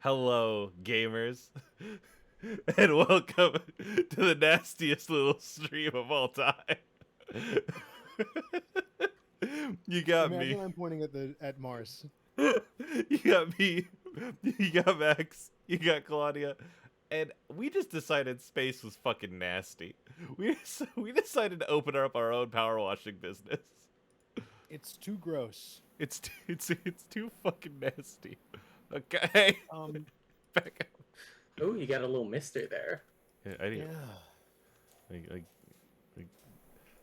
Hello, gamers, and welcome to the nastiest little stream of all time. You got Imagine me. I'm pointing at Mars. You got me. You got Max. You got Claudia. And we just decided space was fucking nasty. We decided to open up our own power washing business. It's too gross. It's too fucking nasty. Okay. Back up. Oh, you got a little mister there. Yeah, I didn't. Yeah. Like,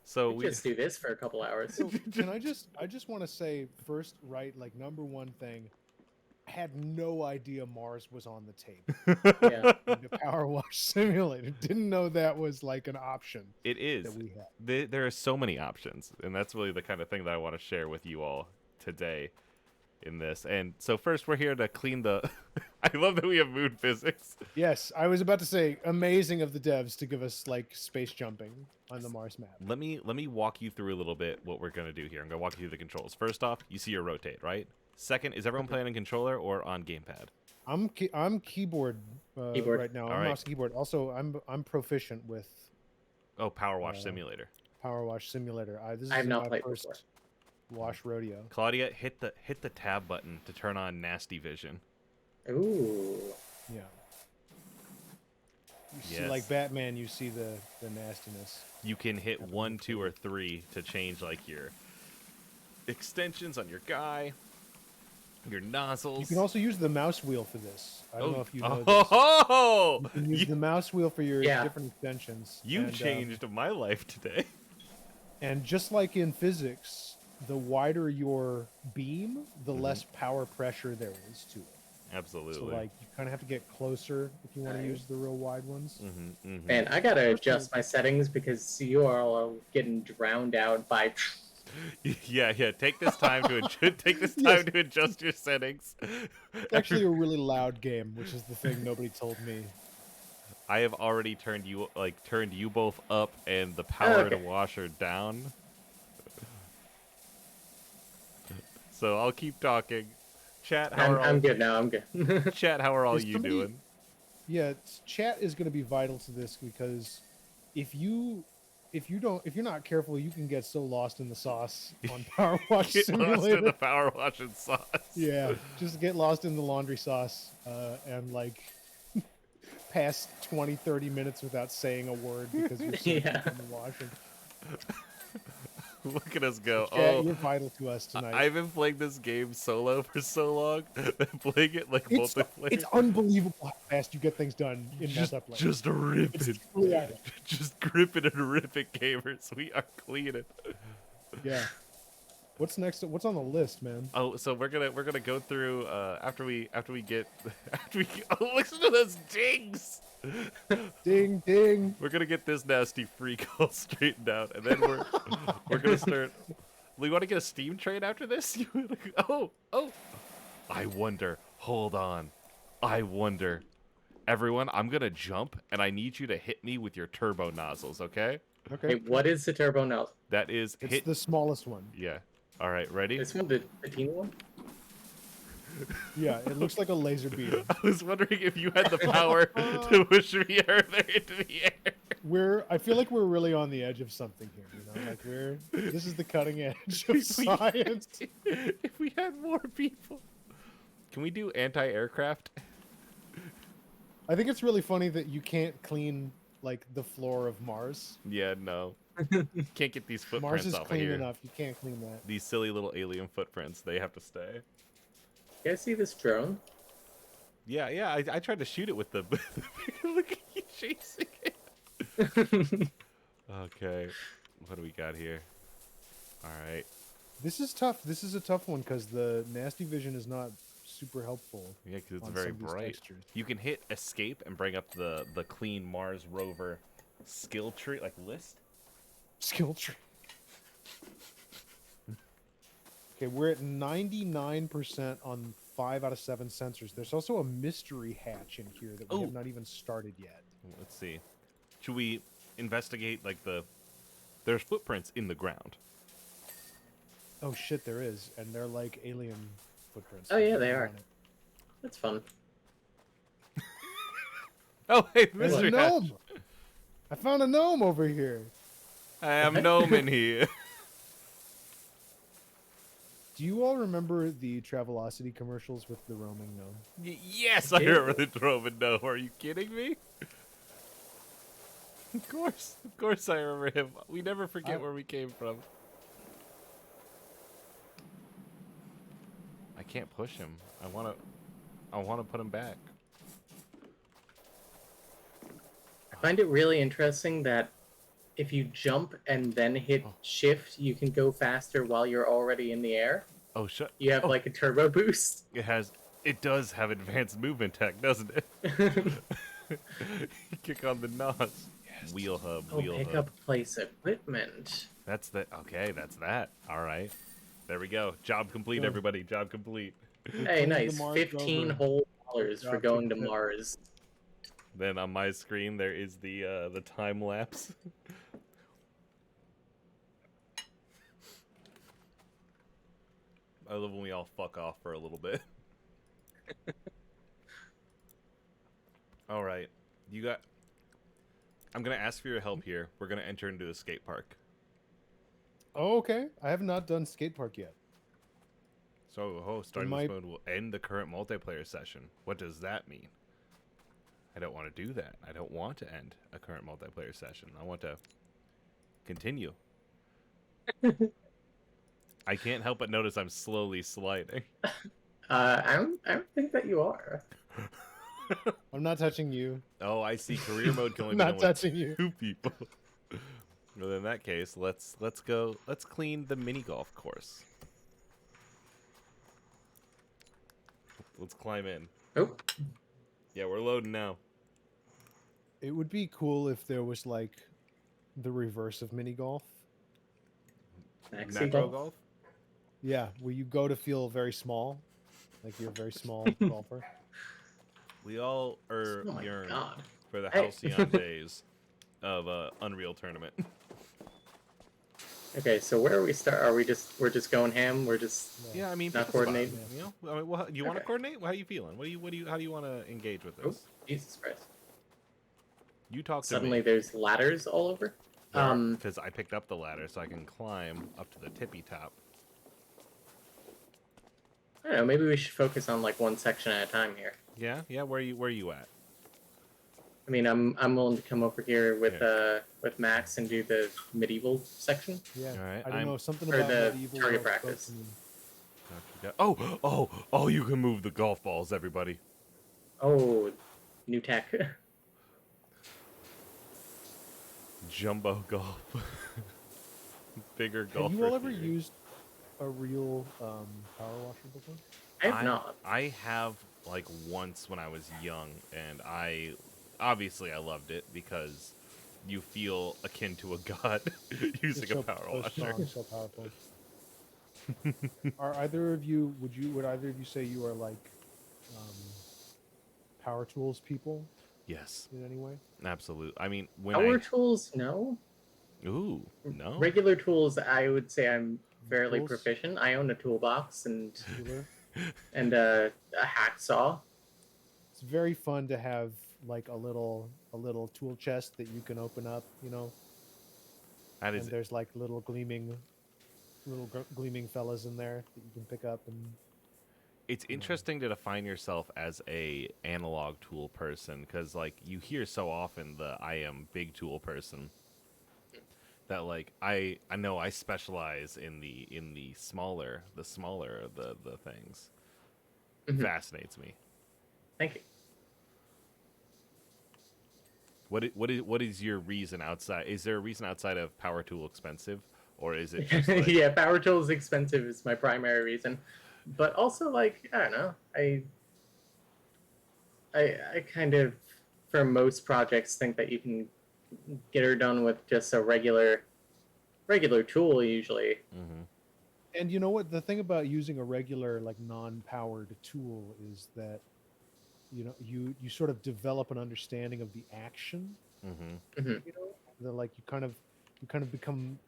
so We just do this for a couple hours. So I just want to say first, right? Like number one thing, I had no idea Mars was on the table. Yeah. The power wash simulator. Didn't know that was like an option. It is. That we had. There are so many options, and that's really the kind of thing that I want to share with you all today in this. And so first, we're here to clean the. I love that we have moon physics. Yes, I was about to say, amazing of the devs to give us like space jumping on the Mars map. Let me walk you through a little bit what we're gonna do here. I'm gonna walk you through the controls. First off, you see your rotate, right? Second, is everyone playing on controller or on gamepad? I'm keyboard, Keyboard. right now. All I'm right. mouse and keyboard. Also, I'm proficient with Oh, Power Wash Simulator. Power Wash Simulator. This I have is not my played first before. wash rodeo. Claudia, hit the tab button to turn on nasty vision. Ooh. Yeah. You see, Yes. like Batman, you see the nastiness. You can hit 1, 2, or 3 to change like your extensions on your guy, your nozzles. You can also use the mouse wheel for this. I don't know if you know this. Oh, You can use the mouse wheel for your Yeah. different extensions. you and, changed my life today. And just like in physics, the wider your beam, the less power pressure there is to it. Absolutely. So like you kind of have to get closer if you want to Nice. use the real wide ones. Man, I gotta adjust my settings because you are all getting drowned out by. Yeah. Take this time to to adjust your settings. It's actually a really loud game, which is the thing nobody told me. I have already turned you both up and the power to Okay. washer down. So I'll keep talking. Chat, how I'm good now. I'm good. Chat, how are all Is you somebody- doing? Yeah, chat is going to be vital to this because if you're not careful, you can get so lost in the sauce on Power Wash Get lost in Simulator. the power washing sauce. Yeah, just get lost in the laundry sauce and like pass 20, 30 minutes without saying a word because you're so deep Yeah. in the washing. Look at us go. Chat, you're vital to us tonight. I've been playing this game solo for so long that playing it like It's multiplayer. unbelievable how fast you get things done in multiplayer. Just rip it. It's truly out. Just grip it and rip it, gamers. We are cleaning. Yeah. What's next? What's on the list, man? Oh, so we're gonna go through after we oh, listen to those dings. Ding, ding. We're gonna get this nasty freak all straightened out, and then we're gonna start. We want to get a steam train after this. Oh. I wonder. Hold on. I wonder. Everyone, I'm gonna jump, and I need you to hit me with your turbo nozzles. Okay? Okay. Hey, what is the turbo now? That is It's hit. the smallest one. Yeah. All right. Ready? This one, the teeny one? Yeah, it looks like a laser beam. I was wondering if you had the power to push me further into the air. I feel like we're really on the edge of something here, you know? Like this is the cutting edge of science. If we had more people. Can we do anti-aircraft? I think it's really funny that you can't clean like the floor of Mars. Yeah, no. Can't get these Mars footprints is off of clean here. enough. You can't clean that. These silly little alien footprints, they have to stay. You guys see this drone? Yeah, I tried to shoot it with the... Look at you chasing it. Okay, what do we got here? All right. This is tough. This is a tough one because the nasty vision is not super helpful. Yeah, because it's on very some of these bright. textures. You can hit escape and bring up the clean Mars rover skill tree, like list. Skill tree. Okay, we're at 99% on 5 out of 7 sensors. There's also a mystery hatch in here that we have Ooh. not even started yet. Let's see. Should we investigate like there's footprints in the ground? Oh shit, there is, and they're like alien footprints. Oh, yeah, they On are. it. That's fun. Oh, hey, There's a Mr. Hatch. gnome. I found a gnome over here. I am gnome in here. Do you all remember the Travelocity commercials with the roaming gnome? Yes, I remember the Droven gnome. Are you kidding me? Of course I remember him. We never forget where we came from. I can't push him. I wanna put him back. I find it really interesting that if you jump and then hit shift, you can go faster while you're already in the air. Oh, shut. You have like a turbo boost. It does have advanced movement tech, doesn't it? Kick on the nos. Yes. Wheel hub. Pick up place equipment. That's that. All right. There we go. Job complete, Good. everybody. Job complete. Hey, nice. Mars 15 rover. whole dollars for Drop going to ticket. Mars. Then on my screen there is the time lapse. I love when we all fuck off for a little bit. All right, I'm gonna ask for your help here. We're gonna enter into a skate park. Oh, okay. I have not done skate park yet. So, starting this mode will end the current multiplayer session. What does that mean? I don't want to do that. I don't want to end a current multiplayer session. I want to continue. I can't help but notice I'm slowly sliding. I don't think that you are. I'm not touching you. Oh, I see. Career mode can only I'm be not done touching with you. 2 people. Well, in that case, let's go. Let's clean the mini golf course. Let's climb in. Oh, Yeah, we're loading now. It would be cool if there was like the reverse of mini golf. maxi Macro golf. golf. Yeah, where you go to feel very small, like you're a very small golfer. We all Oh my yearn god. for the Hey. halcyon days of Unreal Tournament. Okay, so where are we start? We're just going ham? We're just Yeah, I mean, not pick a spot, coordinating? You know, I mean, well, you want to Okay. coordinate? How are you feeling? How do you want to engage with Oh, this? Jesus Christ. You talk to Suddenly me. there's ladders all over. Because I picked up the ladder, so I can climb up to the tippy top. I don't know, maybe we should focus on like one section at a time here. Yeah. Where are you at? I mean, I'm willing to come over here with Max and do the medieval section. Yeah, All right, I don't know, something or about the medieval target spoke practice. to me. Oh! You can move the golf balls, everybody. Oh, new tech. Jumbo golf. Bigger golf. Have you all ever used a real power washer before? I have not. I have like once when I was young, and I loved it because you feel akin to a god using It's a so- power so washer. strong, so powerful. Are either of you? Would either of you say you are like power tools people Yes, in any way? absolutely. I mean, Power tools, no. Ooh, no. Regular tools, I would say I'm fairly Tools? proficient. I own a toolbox and Healer? a hacksaw. It's very fun to have like a little tool chest that you can open up, you know. That And is there's like little gleaming fellas in there that you can pick up and It's interesting to define yourself as a analog tool person because, like, you hear so often the "I am big tool person." That like I know I specialize in the smaller of the things. Mhm. Fascinates me. Thank you. What is your reason outside? Is there a reason outside of power tool expensive, or is it just like, Yeah, power tools expensive is my primary reason, but also like I don't know, I kind of for most projects think that you can get her done with just a regular tool usually. Mhm. And you know what? The thing about using a regular, like non-powered tool is that, you know, you sort of develop an understanding of the action. Mhm. You know, that like you kind of become,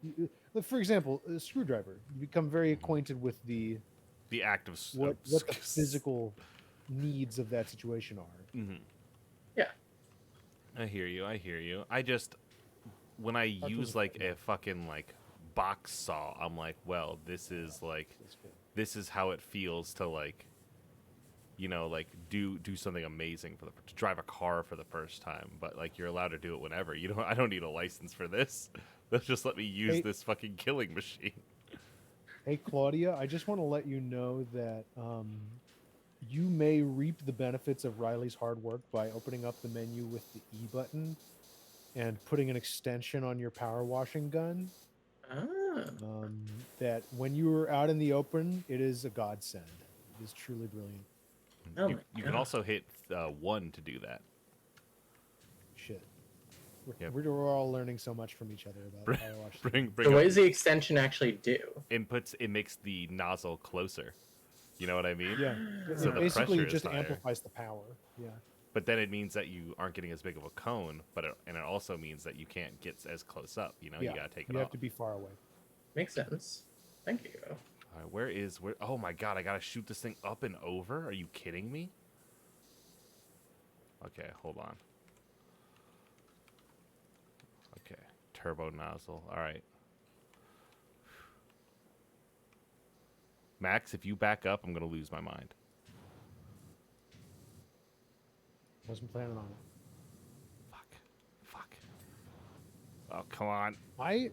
like, for example, a screwdriver. You become very acquainted with the The act of what the physical needs of that situation are. Mhm. Yeah. I hear you. I hear you. I just when I Power tools use are like fun. a fucking like box saw, I'm like, well, this is like That's good. this is how it feels to like like do something amazing to drive a car for the first time. But like you're allowed to do it whenever. I don't need a license for this. They'll just let me use Hey, this fucking killing machine. hey, Claudia, I just want to let you know that you may reap the benefits of Riley's hard work by opening up the menu with the E button and putting an extension on your power washing gun. Ah, That when you are out in the open, it is a godsend. It is truly brilliant. oh You my you can god. also hit 1 to do that. Shit. Yep. We're all learning so much from each other about Bring power wash. bring So what up does the extension actually do? it makes the nozzle closer. You know what I mean? Yeah. So It the basically pressure is just higher. amplifies the power. Yeah. But then it means that you aren't getting as big of a cone, and it also means that you can't get as close up. You Yeah. gotta take it You have off. to be far away. Makes sense. Thank you. All right, where? Oh my god, I gotta shoot this thing up and over. Are you kidding me? Okay, hold on. Okay, turbo nozzle. All right, Max, if you back up, I'm gonna lose my mind. Wasn't planning on it. Fuck. Oh, come on. I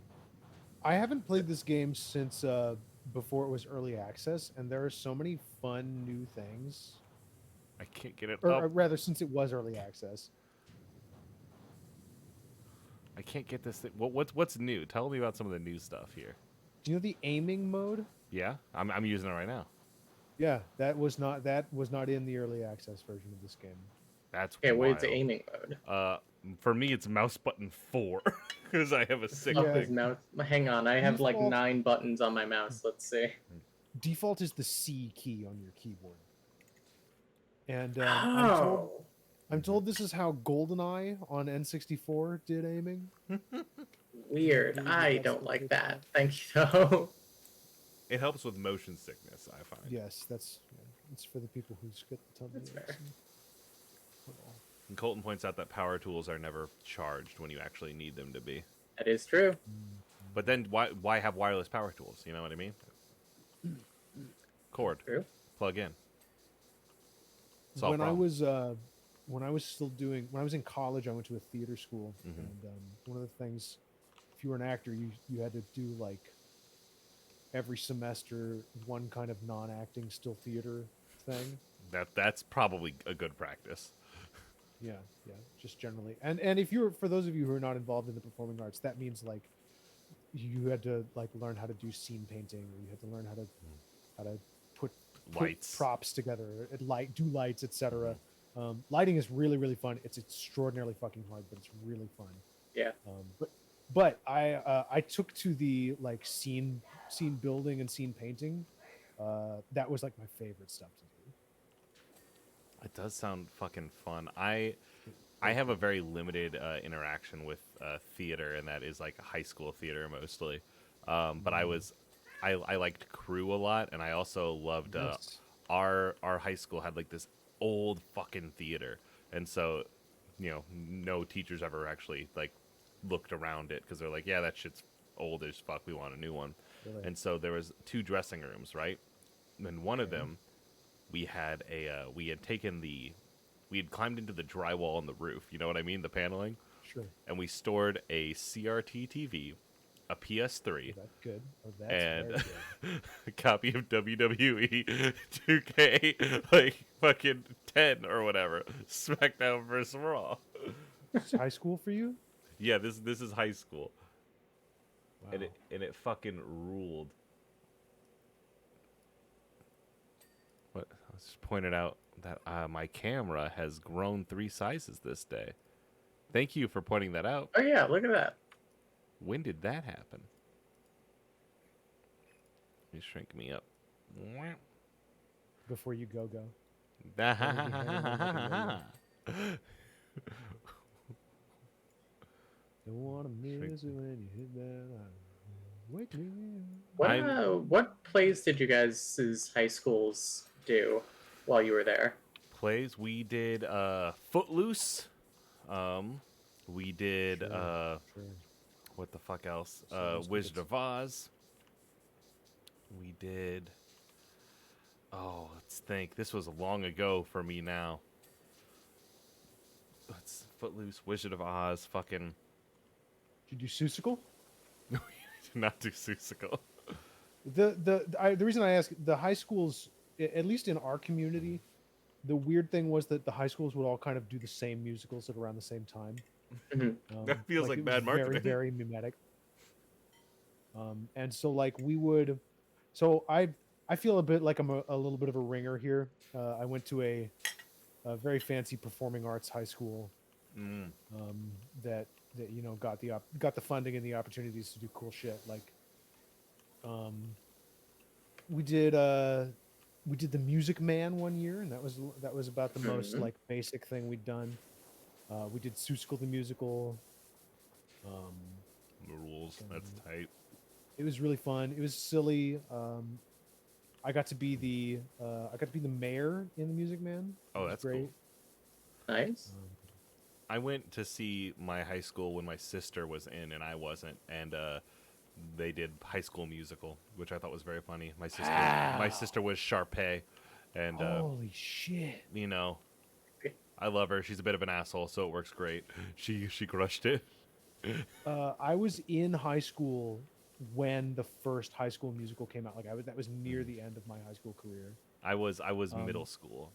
haven't played this game since before it was early access, and there are so many fun new things. I can't get it Or up. rather, since it was early access. I can't get this thing. What's new? Tell me about some of the new stuff here. Do you know the aiming mode? Yeah, I'm using it right now. Yeah, that was not in the early access version of this game. That's Okay, what wild. is the aiming mode? For me, it's mouse button 4 because I have a sick Fuck Yeah. is thing. mouse? Hang on, I have like Default- 9 buttons on my mouse. Let's see. Default is the C key on your keyboard. And Oh, I'm told this is how GoldenEye on N64 did aiming. weird. believe I that's don't the like case that. now. Thank you though. It helps with motion sickness, I find. Yes, it's for the people who get the tummy That's aches fair. and whatnot. And Colton points out that power tools are never charged when you actually need them to be. That is true. But then why have wireless power tools? You know what I mean? Cord, True. plug in. Solve When I problem. was when I was in college, I went to a theater school, Mhm. and one of the things, if you were an actor, you had to do like every semester one kind of non-acting still theater thing. That's probably a good practice. Yeah, just generally. And if you're, for those of you who are not involved in the performing arts, that means like you had to like learn how to do scene painting, or you had to learn how to put Lights. props together, do lights, etc. Lighting is really fun. It's extraordinarily fucking hard, but it's really fun. Yeah. But I took to the like scene building and scene painting. That was like my favorite stuff to do. It does sound fucking fun. I have a very limited interaction with theater, and that is like high school theater mostly. But I liked crew a lot, and I also loved Yes. our high school had like this old fucking theater, and so no teachers ever actually like looked around it because they're like, yeah, that shit's old as fuck. We want a new one. Really? And so there was 2 dressing rooms, right? And one of Okay. them, we had we had climbed into the drywall on the roof. You know what I mean? The paneling. Sure. And we stored a CRT TV, a PS3, That's good. Oh, that's and very good. a copy of WWE 2K, like fucking 10 or whatever, SmackDown vs. Raw. It's high school for you? Yeah, this is high school, Wow. and it fucking ruled. What I was just pointed out that my camera has grown 3 sizes this day. Thank you for pointing that out. Oh yeah, look at that. When did that happen? Let me shrink me up. Before you go. Don't want to miss it when you hit that. Wake me up. What plays did you guys' high schools do while you were there? Plays we did Footloose, We did Sure. Sure. what the fuck else? So those Wizard tickets. of Oz. We did. Oh, let's think. This was long ago for me now. Let's Footloose, Wizard of Oz, fucking. Did you do Seussical? No, we did not do Seussical. The reason I ask, the high schools, at least in our community, the weird thing was that the high schools would all kind of do the same musicals at around the same time. Mhm. That feels like it was bad marketing. very mimetic. And so like we would, so I feel a bit like I'm a little bit of a ringer here. I went to a very fancy performing arts high school Mm. that got the funding and the opportunities to do cool shit. Like we did the Music Man one year, and that was about the most Mhm. like basic thing we'd done. We did Seussical the musical. The rules. That's tight. It was really fun. It was silly. I got to be the mayor in the Music Man. Oh, It was that's great. cool. Nice. I went to see my high school when my sister was in and I wasn't, and they did High School Musical, which I thought was very funny. My sister was Sharpay, and Holy shit! you know, I love her. She's a bit of an asshole, so it works great. She crushed it. I was in high school when the first High School Musical came out. Like that was near the end of my high school career. I was middle school.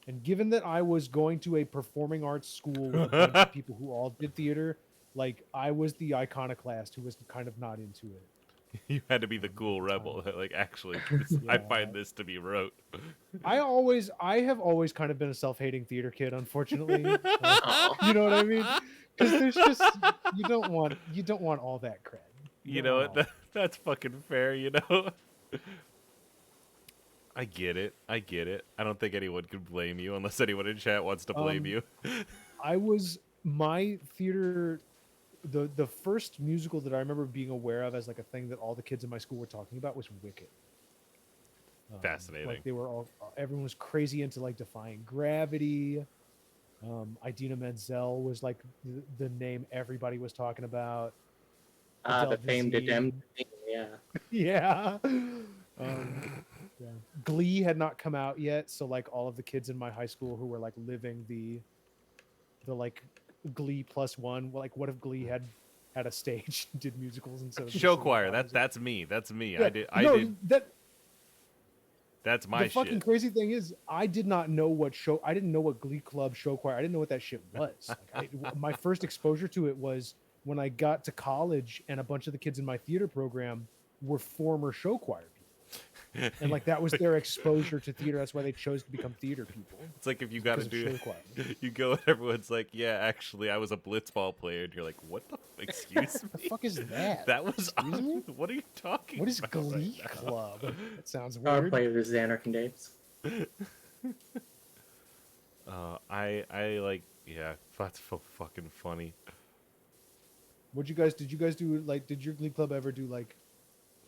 And given that I was going to a performing arts school with a bunch of people who all did theater, like I was the iconoclast who was kind of not into it. You had to be the cool rebel. Like, actually, I find this to be rote. I have always kind of been a self-hating theater kid, unfortunately. Aw. You know what I mean? Because there's just you don't want all that cred. You don't know want what? all That's fucking fair. You know. I get it. I don't think anyone could blame you unless anyone in chat wants to blame you. my theater, the first musical that I remember being aware of as like a thing that all the kids in my school were talking about was Wicked. Fascinating. Like everyone was crazy into like Defying Gravity. Idina Menzel was like the name everybody was talking about. The famed Dazeem. Adem. Yeah. Yeah. Yeah. Glee had not come out yet, so like all of the kids in my high school who were like living the like Glee +1, like what if Glee had a stage and did musicals instead of Show choir. That's me. That's me. Yeah, I did. That's my the fucking shit. crazy thing is I didn't know what Glee Club show choir. I didn't know what that shit was. My first exposure to it was when I got to college and a bunch of the kids in my theater program were former show choir people. And like that was their exposure to theater. That's why they chose to become theater people. It's like if you got to do show choir. You go and everyone's like, "Yeah, actually, I was a blitzball player," and you're like, "What the? Excuse me? The fuck is that? That was Excuse me? What are you talking? What is about Glee right now? Club? That sounds Our weird. players is Anarchy Daves. I like, yeah, that's so fucking funny. Did you guys do like? Did your Glee Club ever do like?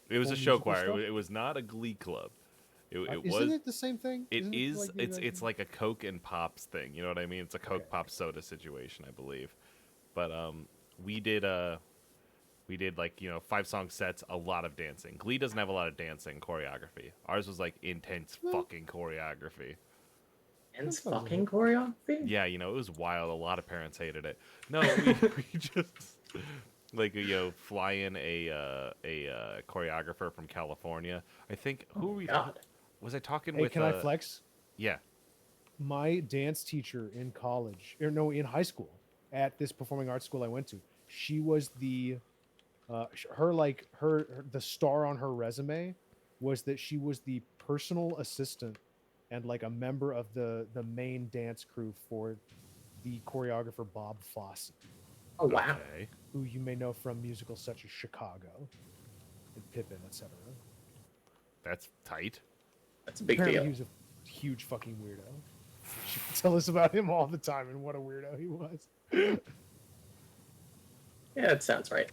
It was full a show musical choir. stuff? It was not a Glee club. It Isn't was. it the same thing? It Isn't is. like the exact It's same? like a Coke and Pops thing. You know what I mean? It's a Coke Okay. Pop soda situation, I believe. But we did like 5-song sets, a lot of dancing. Glee doesn't have a lot of dancing choreography. Ours was like intense fucking choreography. And That sounds fucking choreography? Yeah, it was wild. A lot of parents hated it. No, we just like fly in a choreographer from California. I think who were we? God. Was I talking Hey, with? can I flex? Yeah. My dance teacher in college, or no, in high school, at this performing arts school I went to, she was the the star on her resume was that she was the personal assistant and like a member of the main dance crew for the choreographer Bob Fosse, Oh, wow. Okay. who you may know from musicals such as Chicago and Pippin, etc. That's tight. That's a big Apparently deal. he was a huge fucking weirdo. She would tell us about him all the time and what a weirdo he was. Yeah, that sounds right.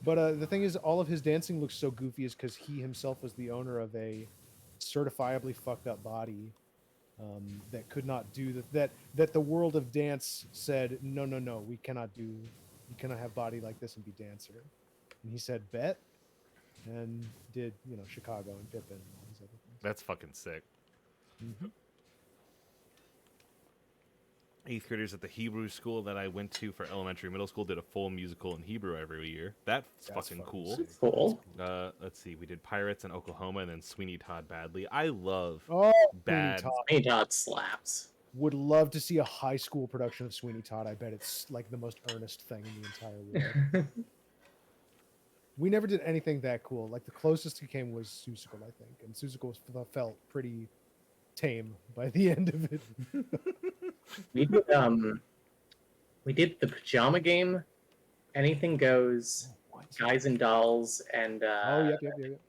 But the thing is, all of his dancing looks so goofy is because he himself was the owner of a certifiably fucked up body that could not do that the world of dance said no, we cannot do, you cannot have body like this and be dancer. And he said bet, and did Chicago and Pippin and all these other That's fucking sick. things. Hmm. Eighth graders at the Hebrew school that I went to for elementary and middle school did a full musical in Hebrew every year. That's fucking cool. sick. Cool. Let's see. We did Pirates in Oklahoma and then Sweeney Todd Badly. I love Oh, bad. Sweeney Todd. Sweeney Todd slaps. Would love to see a high school production of Sweeney Todd. I bet it's like the most earnest thing in the entire world. We never did anything that cool. Like the closest we came was Seussical, I think, and Seussical felt pretty tame by the end of it. We did the pajama game, anything goes, guys and dolls, and Yep.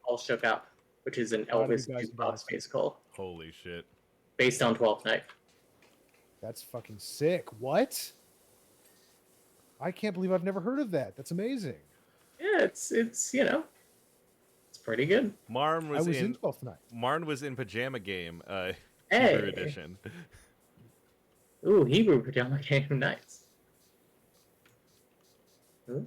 all shook up, which is an Gotta be Elvis Guys and Dolls. jukebox musical Holy shit. based on 12th Night. That's fucking sick. What? I can't believe I've never heard of that. That's amazing. Yeah, it's it's pretty good. Marn I was, was in in 12th Night. Marn was in Pajama Game, Hey. Hebrew edition. Ooh, Hebrew pajama game, nice. Ooh.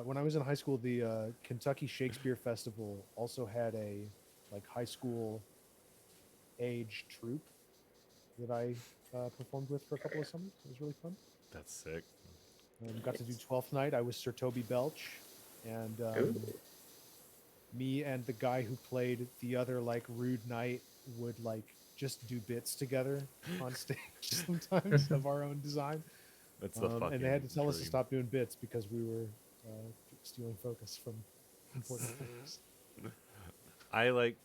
When I was in high school, the Kentucky Shakespeare Festival also had a like high school age troupe that I performed with for a couple of summers. It was really fun. That's sick. Got to do 12th Night. I was Sir Toby Belch, and Ooh. me and the guy who played the other like rude knight would like just do bits together on stage sometimes of our own design. That's the fucking And they had to tell us to dream. stop doing bits because we were stealing focus from important things. I like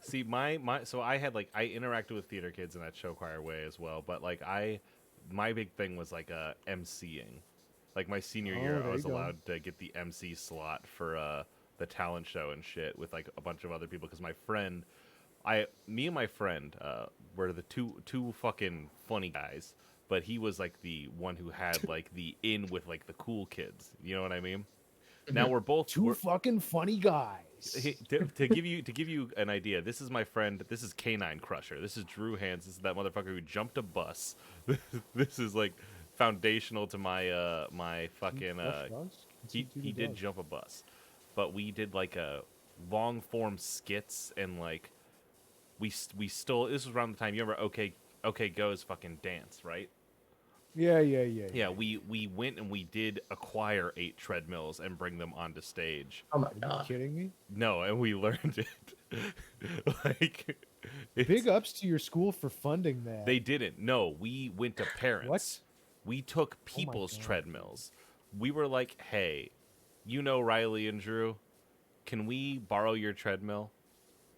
see my so I had like I interacted with theater kids in that show choir way as well, but like my big thing was like MCing. Like my senior year, there I was you go. allowed to get the MC slot for the talent show and shit with like a bunch of other people because me and my friend were the two fucking funny guys, but he was like the one who had like the in with like the cool kids. You know what I mean? Now we're both Two fucking funny guys. to give you an idea, this is my friend. This is Canine Crusher. This is Drew Hands. This is that motherfucker who jumped a bus. This is like foundational to my my fucking. He did jump a bus, but we did like a long form skits and like we stole. This was around the time you remember. Okay, Go's fucking dance, right? Yeah. We went and we did acquire 8 treadmills and bring them onto stage. Oh my Are you god. kidding me? No, and we learned it. Like, Big ups to your school for funding that. they didn't. No, we went to parents. What? We took people's God. treadmills. We were like, hey, you know Riley and Drew, can we borrow your treadmill,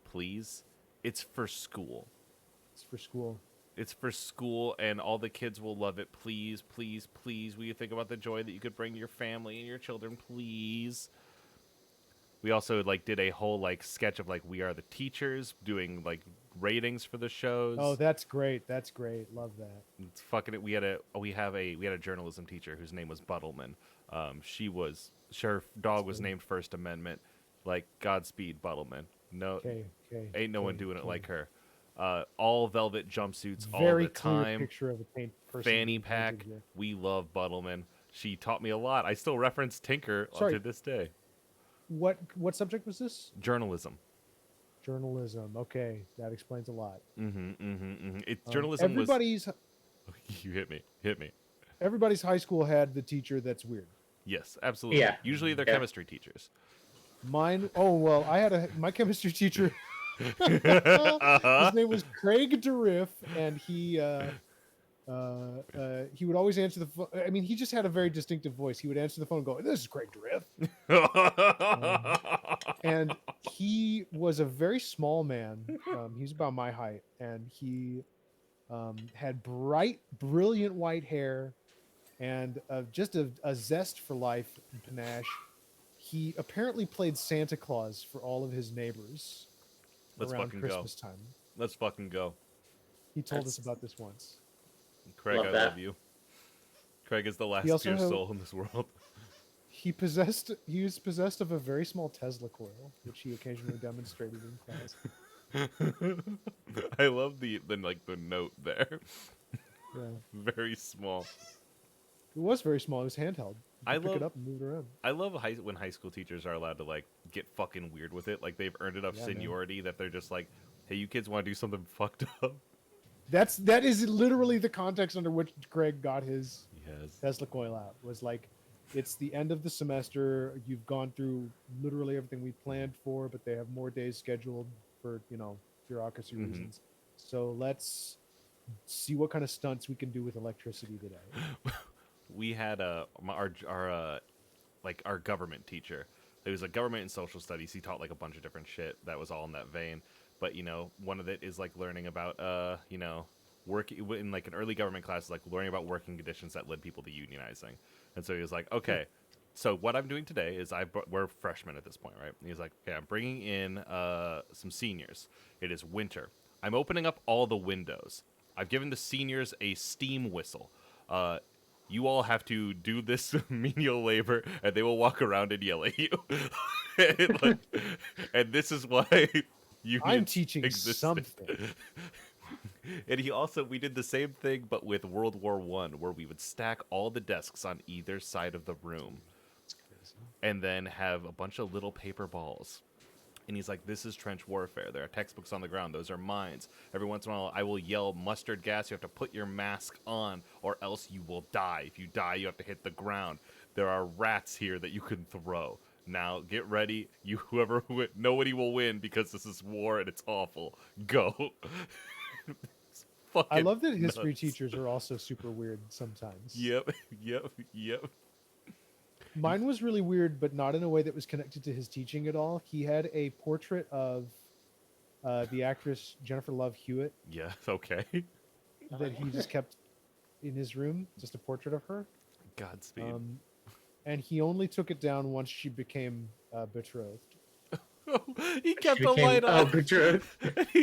please? It's for school. It's for school. It's for school, and all the kids will love it. Please, please, please. Will you think about the joy that you could bring to your family and your children, please? We also like did a whole like sketch of like We Are the Teachers doing like ratings for the shows. Oh, that's great. That's great. Love that. It's fucking. We had a journalism teacher whose name was Buttleman. Her dog was named First Amendment. Like Godspeed, Buttleman. No, Okay. ain't no one doing it like her. All velvet jumpsuits all Very the clear time. picture of a person Fanny being painted pack. here. We love Buttleman. She taught me a lot. I still reference Tinker Sorry. to this day. What subject was this? Journalism. Journalism. Okay, that explains a lot. Journalism everybody's was. You hit me. everybody's high school had the teacher that's weird. Yes, absolutely. Yeah. Usually they're Yeah. chemistry teachers. Mine. Oh well, I had my chemistry teacher. Uh-huh. His name was Craig DeRiff, and he would always answer the phone. I mean, he just had a very distinctive voice. He would answer the phone and go, "This is Craig DeRiff," and he was a very small man. He was about my height, and he had bright, brilliant white hair, and just a zest for life and panache. He apparently played Santa Claus for all of his neighbors Let's around fucking Christmas time. Let's fucking go. He told That's- us about this once. Craig, Love I that. love you. Craig is the last He also pure had- soul in this world. He was possessed of a very small Tesla coil, which he occasionally demonstrated in class. I love the like the note there. Yeah, Very small. it was very small. It was handheld. You I could pick love it up and move it around. I love when high school teachers are allowed to like get fucking weird with it. Like they've earned enough Yeah, man. seniority that they're just like, hey, you kids want to do something fucked up? That is literally the context under which Greg got his Yes. Tesla coil out. Was like, it's the end of the semester. You've gone through literally everything we planned for, but they have more days scheduled for bureaucracy Mhm. reasons. So let's see what kind of stunts we can do with electricity today. We had our government teacher. It was like government and social studies. He taught like a bunch of different shit that was all in that vein. But one of it is like learning about work in like an early government class is like learning about working conditions that led people to unionizing. And so he was like, okay, so what I'm doing today is we're freshmen at this point, right? And he's like, okay, I'm bringing in some seniors. It is winter. I'm opening up all the windows. I've given the seniors a steam whistle. You all have to do this menial labor, and they will walk around and yell at you. and this is why unions I'm teaching existed. something. And we did the same thing, but with World War I, where we would stack all the desks on either side of the room, and then have a bunch of little paper balls. And he's like, this is trench warfare. There are textbooks on the ground. Those are mines. Every once in a while, I will yell mustard gas. You have to put your mask on, or else you will die. If you die, you have to hit the ground. There are rats here that you can throw. Now, get ready. Nobody will win because this is war and it's awful. Go. I love that history nuts. teachers are also super weird sometimes. Yep. Mine was really weird, but not in a way that was connected to his teaching at all. He had a portrait of the actress Jennifer Love Hewitt Yeah, okay. that he just kept in his room, just a portrait of her. Godspeed. And he only took it down once she became betrothed. He kept She the became- light oh, on. betrothed.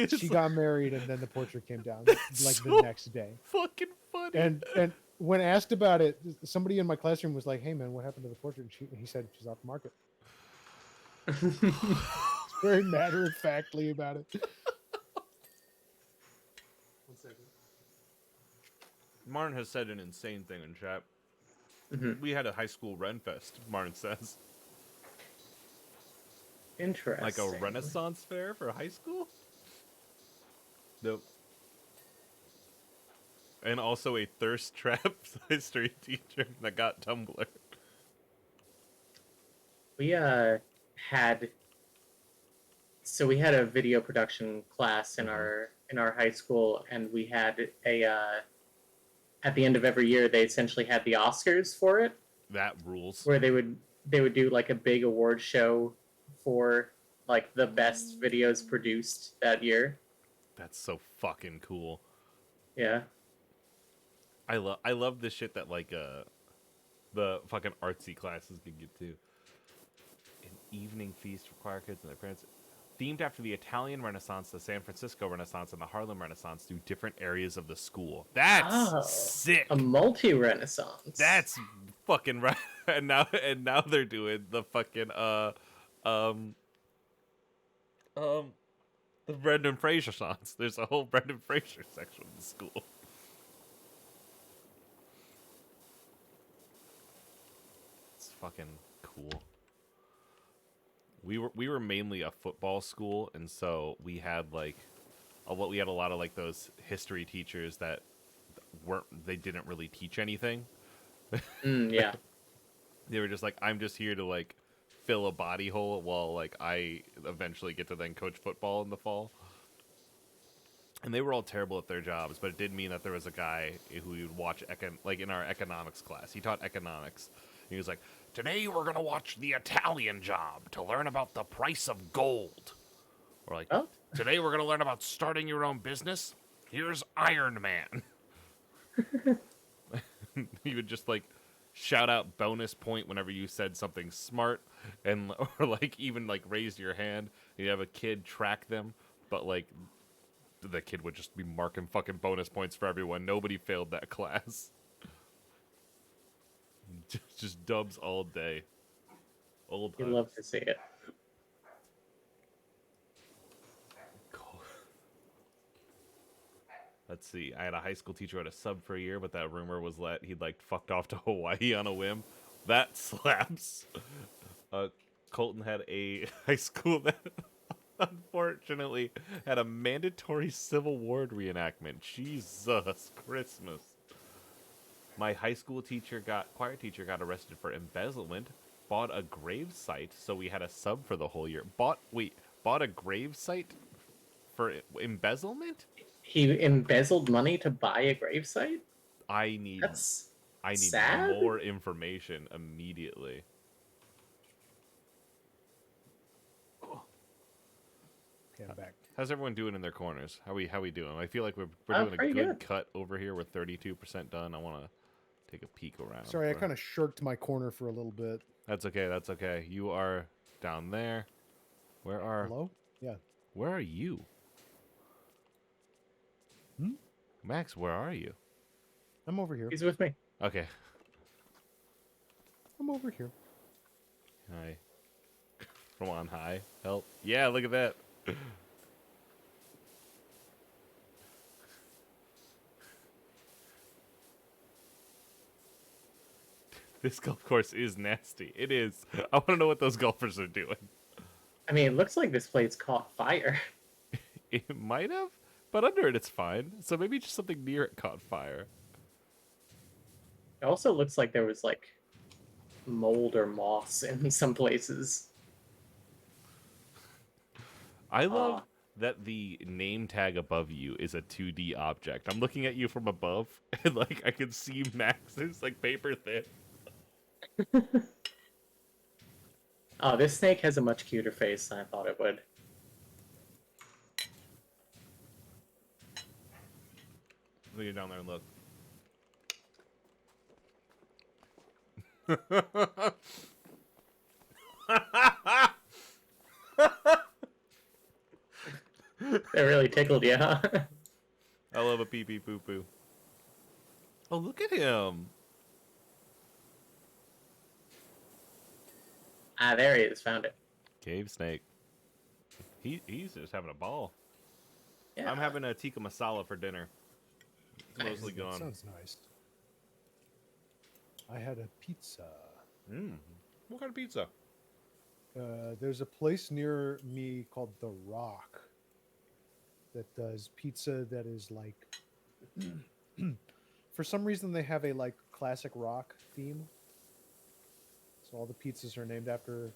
She got married, and then the portrait came down like so the next day. fucking funny. And when asked about it, somebody in my classroom was like, "Hey, man, what happened to the portrait?" And he said she's off the market. Very matter of factly about it. 1 second. Martin has said an insane thing in chat. Mhm. We had a high school Ren Fest, Martin says. Interesting. Like a Renaissance fair for high school? Nope. And also a thirst trap history teacher that got Tumblr. We had we had a video production class in our high school, and we had a at the end of every year they essentially had the Oscars for it, That rules. where they would do like a big award show for like the best videos produced that year. That's so fucking cool. Yeah. I love this shit that like the fucking artsy classes can get to. An evening feast for choir kids and their parents. Themed after the Italian Renaissance, the San Francisco Renaissance, and the Harlem Renaissance through different areas of the school. That's sick. A multi-renaissance. That's fucking right. And now they're doing the fucking the Brendan Fraser songs. There's a whole Brendan Fraser section of the school. It's fucking cool. We were mainly a football school, and so we had a lot of like those history teachers that they didn't really teach anything. Yeah. They were just like, I'm just here to like fill a body hole while like I eventually get to then coach football in the fall. And they were all terrible at their jobs, but it did mean that there was a guy who we would watch like in our economics class. He taught economics. He was like, today we're gonna watch The Italian Job to learn about the price of gold. Or like, Oh. today we're gonna learn about starting your own business. Here's Iron Man. He would just like shout out bonus point whenever you said something smart, and or like even like raise your hand. You have a kid track them, but like the kid would just be marking fucking bonus points for everyone. Nobody failed that class. Just dubs all day. Old You times. love to see it. Cool. let's see. I had a high school teacher who had a sub for a year, but that rumor was he'd like fucked off to Hawaii on a whim. That slaps. Colton had a high school that unfortunately had a mandatory Civil War reenactment. Jesus Christmas. My high school choir teacher got arrested for embezzlement, bought a grave site, so we had a sub for the whole year. Bought a grave site for embezzlement? He embezzled money to buy a gravesite? I need That's sad. more information immediately. Okay, I'm back. How's everyone doing in their corners? How we doing? I feel like we're doing a pretty good good. cut over here. We're 32% done. I want to take a peek around. Sorry, I kind of shirked my corner for a little bit. That's okay. That's okay. You are down there. Hello? Yeah. Where are you? Max, where are you? I'm over here. He's with me. Okay. I'm over here. Hi. From on high. Help. Yeah, look at that. This golf course is nasty. It is. I want to know what those golfers are doing. I mean, it looks like this place caught fire. It might have, but under it, it's fine. So maybe just something near it caught fire. It also looks like there was like mold or moss in some places. I love that the name tag above you is a 2D object. I'm looking at you from above, and like I can see Max's like paper thin. Oh, this snake has a much cuter face than I thought it would. Let me get down there and look. That really tickled you, huh? I love a pee pee poo poo. Oh, look at him. Ah, there he is. Found it. Cave snake. He's just having a ball. Yeah. I'm having a tikka masala for dinner. It's mostly That gone. sounds nice. I had a pizza. What kind of pizza? There's a place near me called The Rock that does pizza that is like... For some reason, they have a like classic rock theme. So all the pizzas are named after,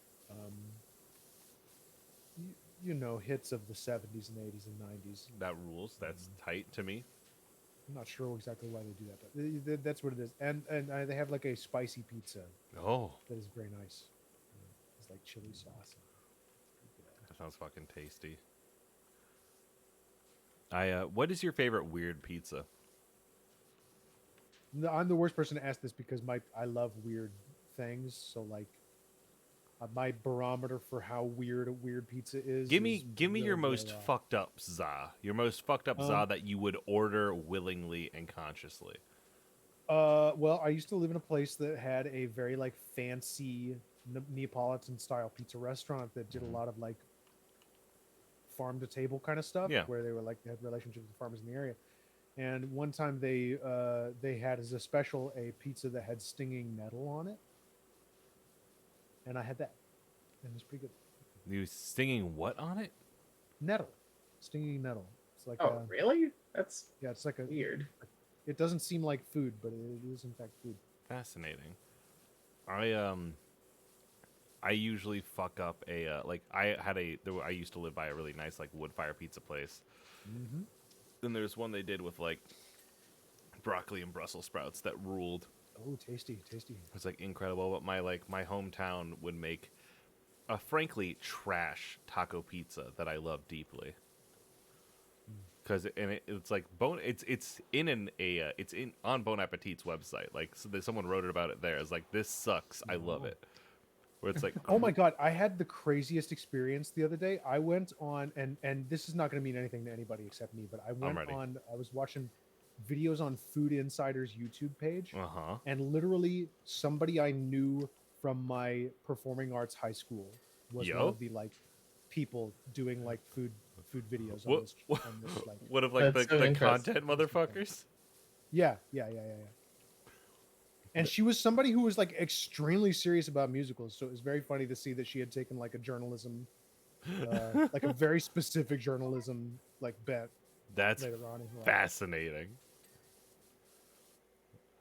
hits of the 70s and 80s and 90s. That rules. That's tight to me. I'm not sure exactly why they do that, but that's what it is. And they have like a spicy pizza Oh, that is very nice. It's like chili sauce. that sounds fucking tasty. What is your favorite weird pizza? No, I'm the worst person to ask this because I love weird things. So like, my barometer for how weird a weird pizza is. Give me really, your really most low. fucked up za. Your most fucked up za that you would order willingly and consciously. Well, I used to live in a place that had a very like fancy Neapolitan style pizza restaurant that did a lot of like farm to table kind of stuff. Yeah. Where they had relationships with farmers in the area. And one time they had as a special a pizza that had stinging nettle on it. And I had that. And it was pretty good. You stinging what on it? Nettle. Stinging nettle. It's like Oh, really? That's yeah, it's like a weird. it doesn't seem like food, but it is in fact food. Fascinating. I usually fuck up I used to live by a really nice like wood fire pizza place. Mm-hmm. And there's one they did with like broccoli and Brussels sprouts that ruled. Oh, tasty. It was like incredible, but my hometown would make a frankly trash taco pizza that I love deeply. Because it's like it's on Bon Appetit's website. Like so someone wrote it about it there. It's like this sucks. I love it. Where it's like Oh my god, I had the craziest experience the other day. I went on and this is not going to mean anything to anybody except me, but I was watching videos on Food Insider's YouTube page. Uh-huh. And literally somebody I knew from my performing arts high school was one of the like people doing like food food videos What? on this like. What of like That's so the interesting. content motherfuckers? Yeah. And she was somebody who was like extremely serious about musicals, so it was very funny to see that she had taken like a journalism, like a very specific journalism like bet That's later on in life. fascinating.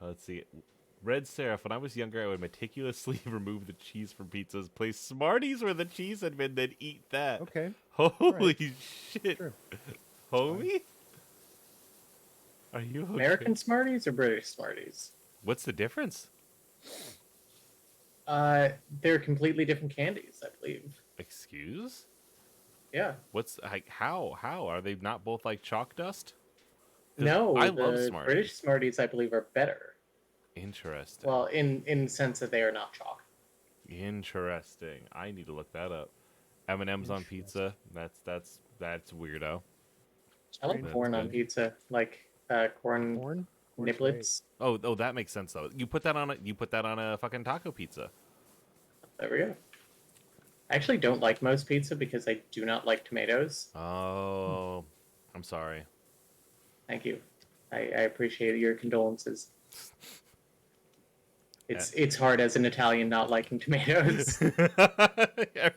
Let's see. Red Seraph, when I was younger, I would meticulously remove the cheese from pizzas, place Smarties where the cheese had been, then eat that. Okay. Holy shit. Sure. Homie? Are you okay? American Smarties or British Smarties? What's the difference? They're completely different candies, I believe. Excuse? Yeah. What's like how are they not both like chalk dust? 'Cause No, I love the Smarties. British Smarties, I believe, are better. Interesting. Well, in the sense that they are not chalk. Interesting. I need to look that up. M&M's on pizza. That's weirdo. I like That's corn on good. pizza, like corn Corn. Corn's great. niblets. Oh, that makes sense though. You put that on a fucking taco pizza. There we go. I actually don't like most pizza because I do not like tomatoes. Oh, I'm sorry. Thank you. I appreciate your condolences. It's hard as an Italian not liking tomatoes.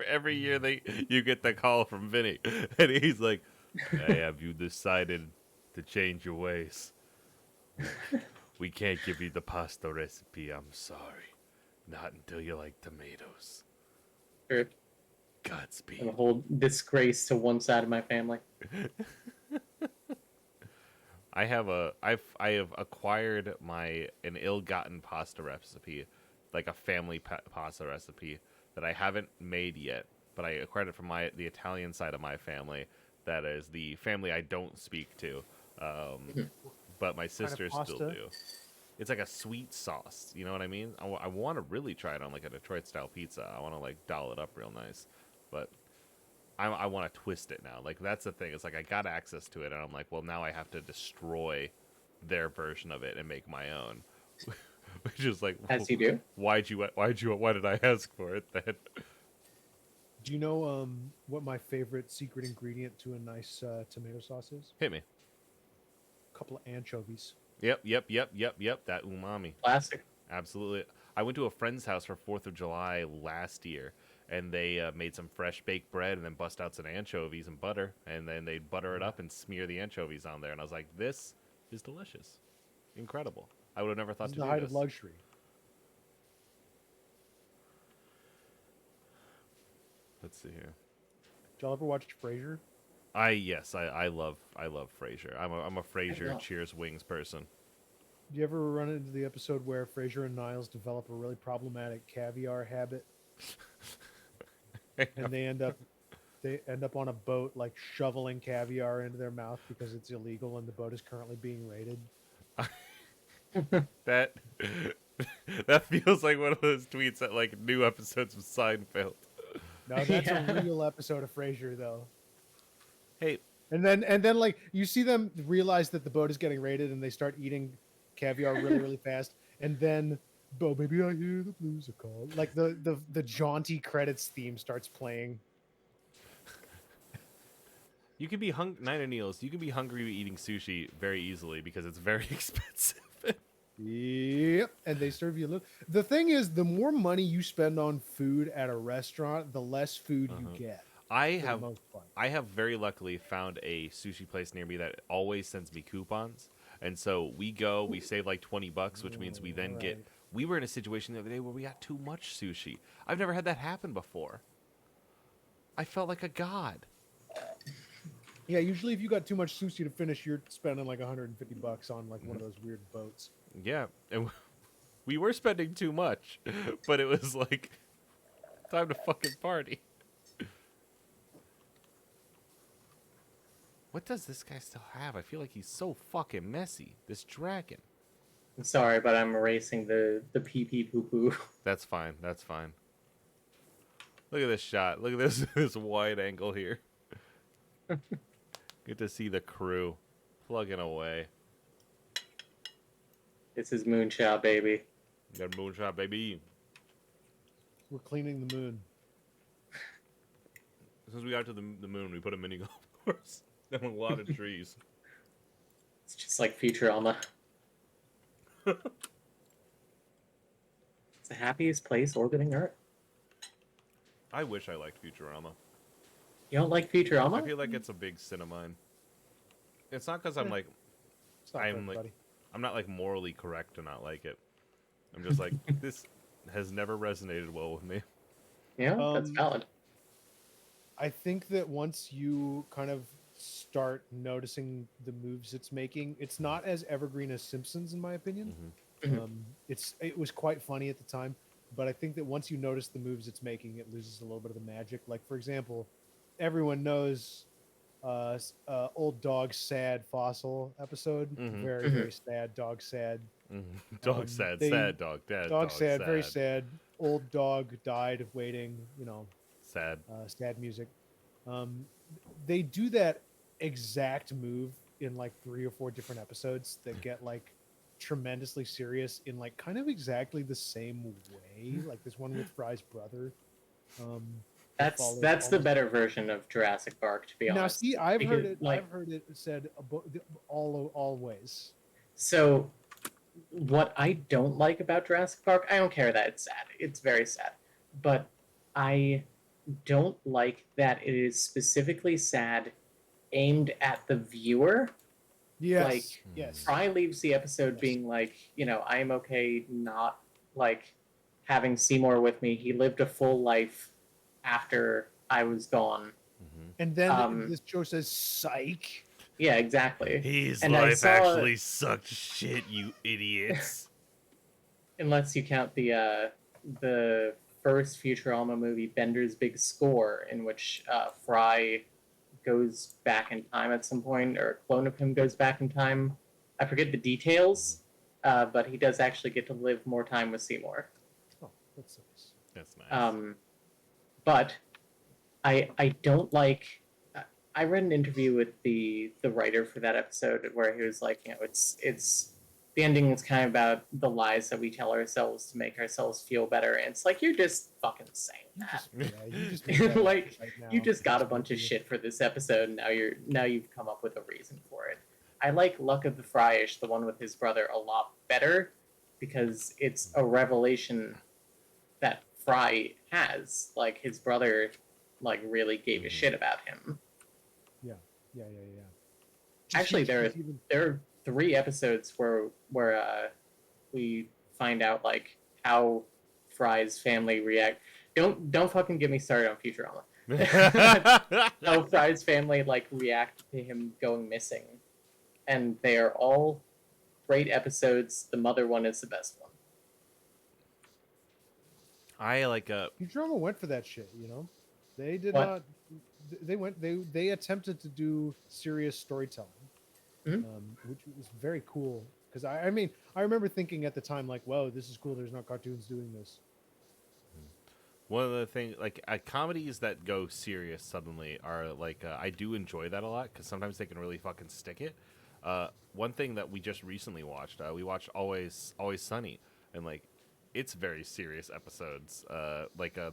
Every year you get the call from Vinny, and he's like, "Hey, have you decided to change your ways? We can't give you the pasta recipe. I'm sorry, not until you like tomatoes. Sure. I'm Godspeed." a whole disgrace to one side of my family. I have acquired an ill-gotten pasta recipe, like a family pasta recipe that I haven't made yet, but I acquired it from the Italian side of my family. That is the family I don't speak to, but my sisters still pasta? do. It's like a sweet sauce. You know what I mean? I want to really try it on like a Detroit-style pizza. I want to like doll it up real nice, but I want to twist it now. Like that's the thing. It's like I got access to it, and I'm like, well, now I have to destroy their version of it and make my own. Which is like, As you do. why did I ask for it then? Do you know what my favorite secret ingredient to a nice tomato sauce is? Hit me. A couple of anchovies. Yep. That umami. Classic. Absolutely. I went to a friend's house for 4th of July last year, and they made some fresh baked bread and then bust out some anchovies and butter, and then they'd butter it up and smear the anchovies on there. And I was like, this is delicious. Incredible. I would have never thought This is to the do height this. of luxury. Let's see here. Did y'all ever watch Frasier? Yes, I love Frasier. I'm a Frasier not. Cheers Wings person. Do you ever run into the episode where Frasier and Niles develop a really problematic caviar habit, and they end up on a boat like shoveling caviar into their mouth because it's illegal and the boat is currently being raided? That that feels like one of those tweets that like new episodes of Seinfeld. No, that's Yeah. a real episode of Frasier though. Hey, And then like you see them realize that the boat is getting raided and they start eating caviar really really fast, and then oh baby I hear the blues are called, like the jaunty credits theme starts playing. you can be Nine Neals. You can be hungry eating sushi very easily because it's very expensive. Yep, and they serve you a little. The thing is, the more money you spend on food at a restaurant, the less food you get. I for have the most part. I have very luckily found a sushi place near me that always sends me coupons. And so we save like $20, which means we then get. Right. We were in a situation the other day where we got too much sushi. I've never had that happen before. I felt like a god. Yeah, usually if you got too much sushi to finish, you're spending like $150 on like one of those weird boats. Yeah, and we were spending too much, but it was like time to fucking party. What does this guy still have? I feel like he's so fucking messy. This dragon. I'm sorry, but I'm erasing the pee pee poo poo. That's fine. That's fine. Look at this shot. Look at this this wide angle here. Get to see the crew plugging away. This is Moonshot, baby. Got moonshot, baby. We're cleaning the moon. Since we got to the moon, we put a mini golf course. And a lot of trees. It's just like Futurama. It's the happiest place orbiting Earth. I wish I liked Futurama. You don't like I Futurama? feel like it's a big sin of mine. It's not because It's not for I'm like, everybody. I'm not like morally correct to not like it. I'm just like, this has never resonated well with me. Yeah, that's valid. I think that once you kind of start noticing the moves it's making, it's not as evergreen as Simpsons, in my opinion. Mhm. It was quite funny at the time, but I think that once you notice the moves it's making, it loses a little bit of the magic. Like, for example, everyone knows old dog sad fossil episode. Mhm. Very, very sad. Dog sad. Dog sad, they- sad dog, dad, Dog sad, very sad. Old dog died waiting. sad. Sad music. They do that exact move in like 3 or 4 different episodes that get like tremendously serious in like kind of exactly the same way. Like this one with Fry's brother. That's the better version of Jurassic Park, to be Now, honest. see, I've Because, heard it. like- I've heard it said always. So, what I don't like about Jurassic Park, I don't care that it's sad. It's very sad. But I don't like that it is specifically sad aimed at the viewer. Yes. Like, yes. Fry leaves the episode Yes. being like, I am okay not, like, having Seymour with me. He lived a full life after I was gone. And then this show says psych. Yeah, exactly. His And I life saw- actually sucked shit, you idiots. Unless you count the first Futurama movie, Bender's Big Score, in which Fry goes back in time at some point, or a clone of him goes back in time. I forget the details, but he does actually get to live more time with Seymour. Oh, that's nice. That's nice. But I don't like. I read an interview with the writer for that episode where he was like, it's the ending is kind of about the lies that we tell ourselves to make ourselves feel better, and it's like you're just fucking saying that. You just made that up Like, right now. You just got a bunch of shit for this episode, and now you've come up with a reason for it. I like Luck of the Fryish, the one with his brother, a lot better because it's a revelation that Fry has. Like, his brother, like, really gave a shit about him. Yeah. Actually, there He's even- are 3 episodes where we find out like how Fry's family react. Don't fucking get me started on Futurama. How Fry's family like react to him going missing, and they are all great episodes. The mother one is the best one. I like Futurama went for that shit. They did What? not. They attempted to do serious storytelling, Mhm. which was very cool. Because I mean, I remember thinking at the time, like, "Whoa, this is cool. There's not cartoons doing this." one of the things like comedies that go serious suddenly are like I do enjoy that a lot because sometimes they can really fucking stick it. One thing that we just recently watched, we watched Always Sunny, and like it's very serious episodes.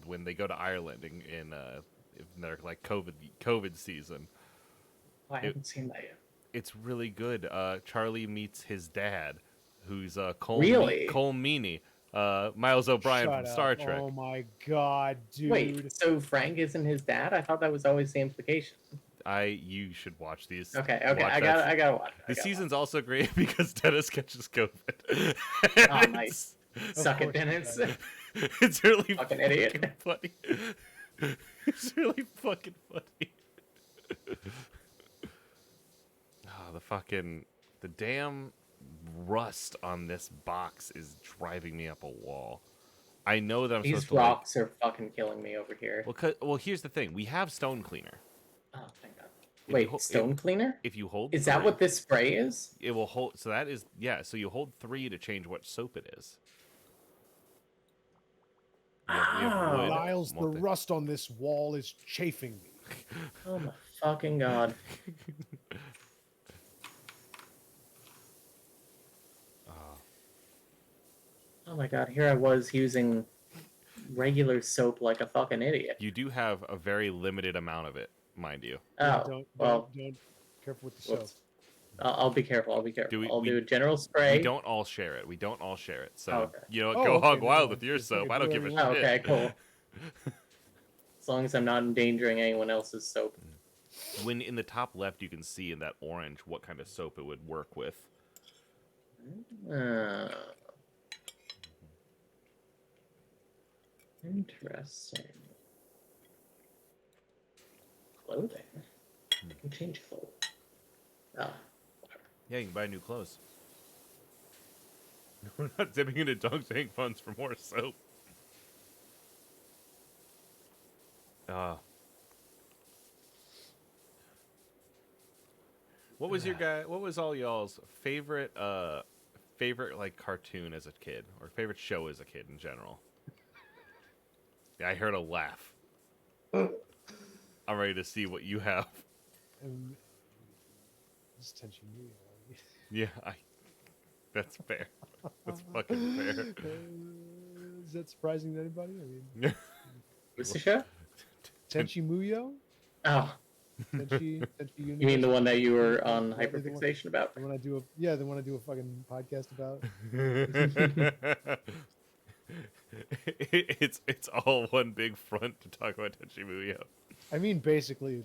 When they go to Ireland in their like COVID season. I haven't seen that yet. It's really good. Charlie meets his dad, who's Cole Really? Cole Meany, Miles O'Brien Shut from up. Star Trek. Oh my god, dude! Wait, so Frank isn't his dad? I thought that was always the implication. You should watch these. Okay, watch I that. gotta watch it. The season's also great because Dennis catches COVID. Oh, nice. Suck it, course he Dennis. does. It's really Fucking idiot. funny. It's really fucking funny. The damn rust on this box is driving me up a wall. I know that I'm These supposed to rocks are fucking killing me over here. well, here's the thing. We have stone cleaner. Oh, thank God. If you Wait, ho- stone cleaner? If you hold Is that 3, what this spray is? it will hold? So that is so you hold 3 to change what soap it is. We have Oh. wood, Niles, the multi- rust on this wall is chafing me. Oh my fucking God. Oh my God, here I was using regular soap like a fucking idiot. You do have a very limited amount of it. mind you. Yeah, Oh, well, don't. Careful with the soap. whoops. I'll be careful. I'll be careful. we- I'll we- do a general We spray. don't all share it. So Oh, okay. you know, Oh, go okay, hog never wild mind. with your Just soap. fucking I don't do give a whatever shit. you Oh, okay, cool. As long as I'm not endangering anyone else's soap. When in the top left, you can see in that orange what kind of soap it would work with. Uh, interesting. Clothing. You can change clothes. Oh, Yeah, you can buy new clothes. We're not dipping into dunk tank funds for more soap. What was your guy? What was all y'all's favorite like cartoon as a kid, or favorite show as a kid in general? Yeah, I heard a laugh. I'm ready to see what you have. This tension you. Yeah, that's fair. That's fucking fair. Is that surprising to anybody? I mean, what's the show? Tenchi Muyo? Oh, Tenchi you mean the one that you were on Yeah, the one- hyperfixation about? The one I do a fucking podcast about. It's all one big front to talk about Tenchimuyo. I mean, basically,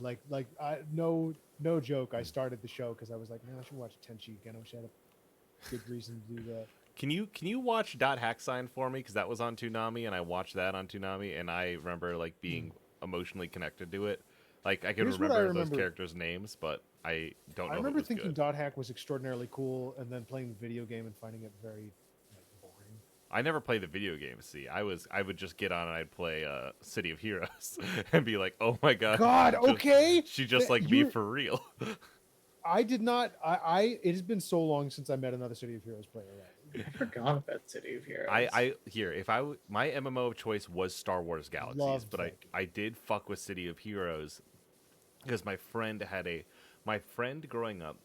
no joke. I started the show because I was like, man, I should watch Tenchi again. I wish I had a good reason to do that. Can you watch Dot Hack Sign for me? Because that was on Toonami, and I watched that on Toonami, and I remember like being emotionally connected to it. Like I can Here's what I remember those remember. characters' names, but I don't know. I if it remember was thinking good. Dot Hack was extraordinarily cool, and then playing the video game and finding it very boring. I never played the video game. See, I would just get on and I'd play City of Heroes and be like, oh my god, God, just- okay. she just like me for real. I did not. It has been so long since I met another City of Heroes player. I forgot about City of Heroes. My MMO of choice was Star Wars Galaxies, Loved but that I did fuck with City of Heroes because my friend growing up,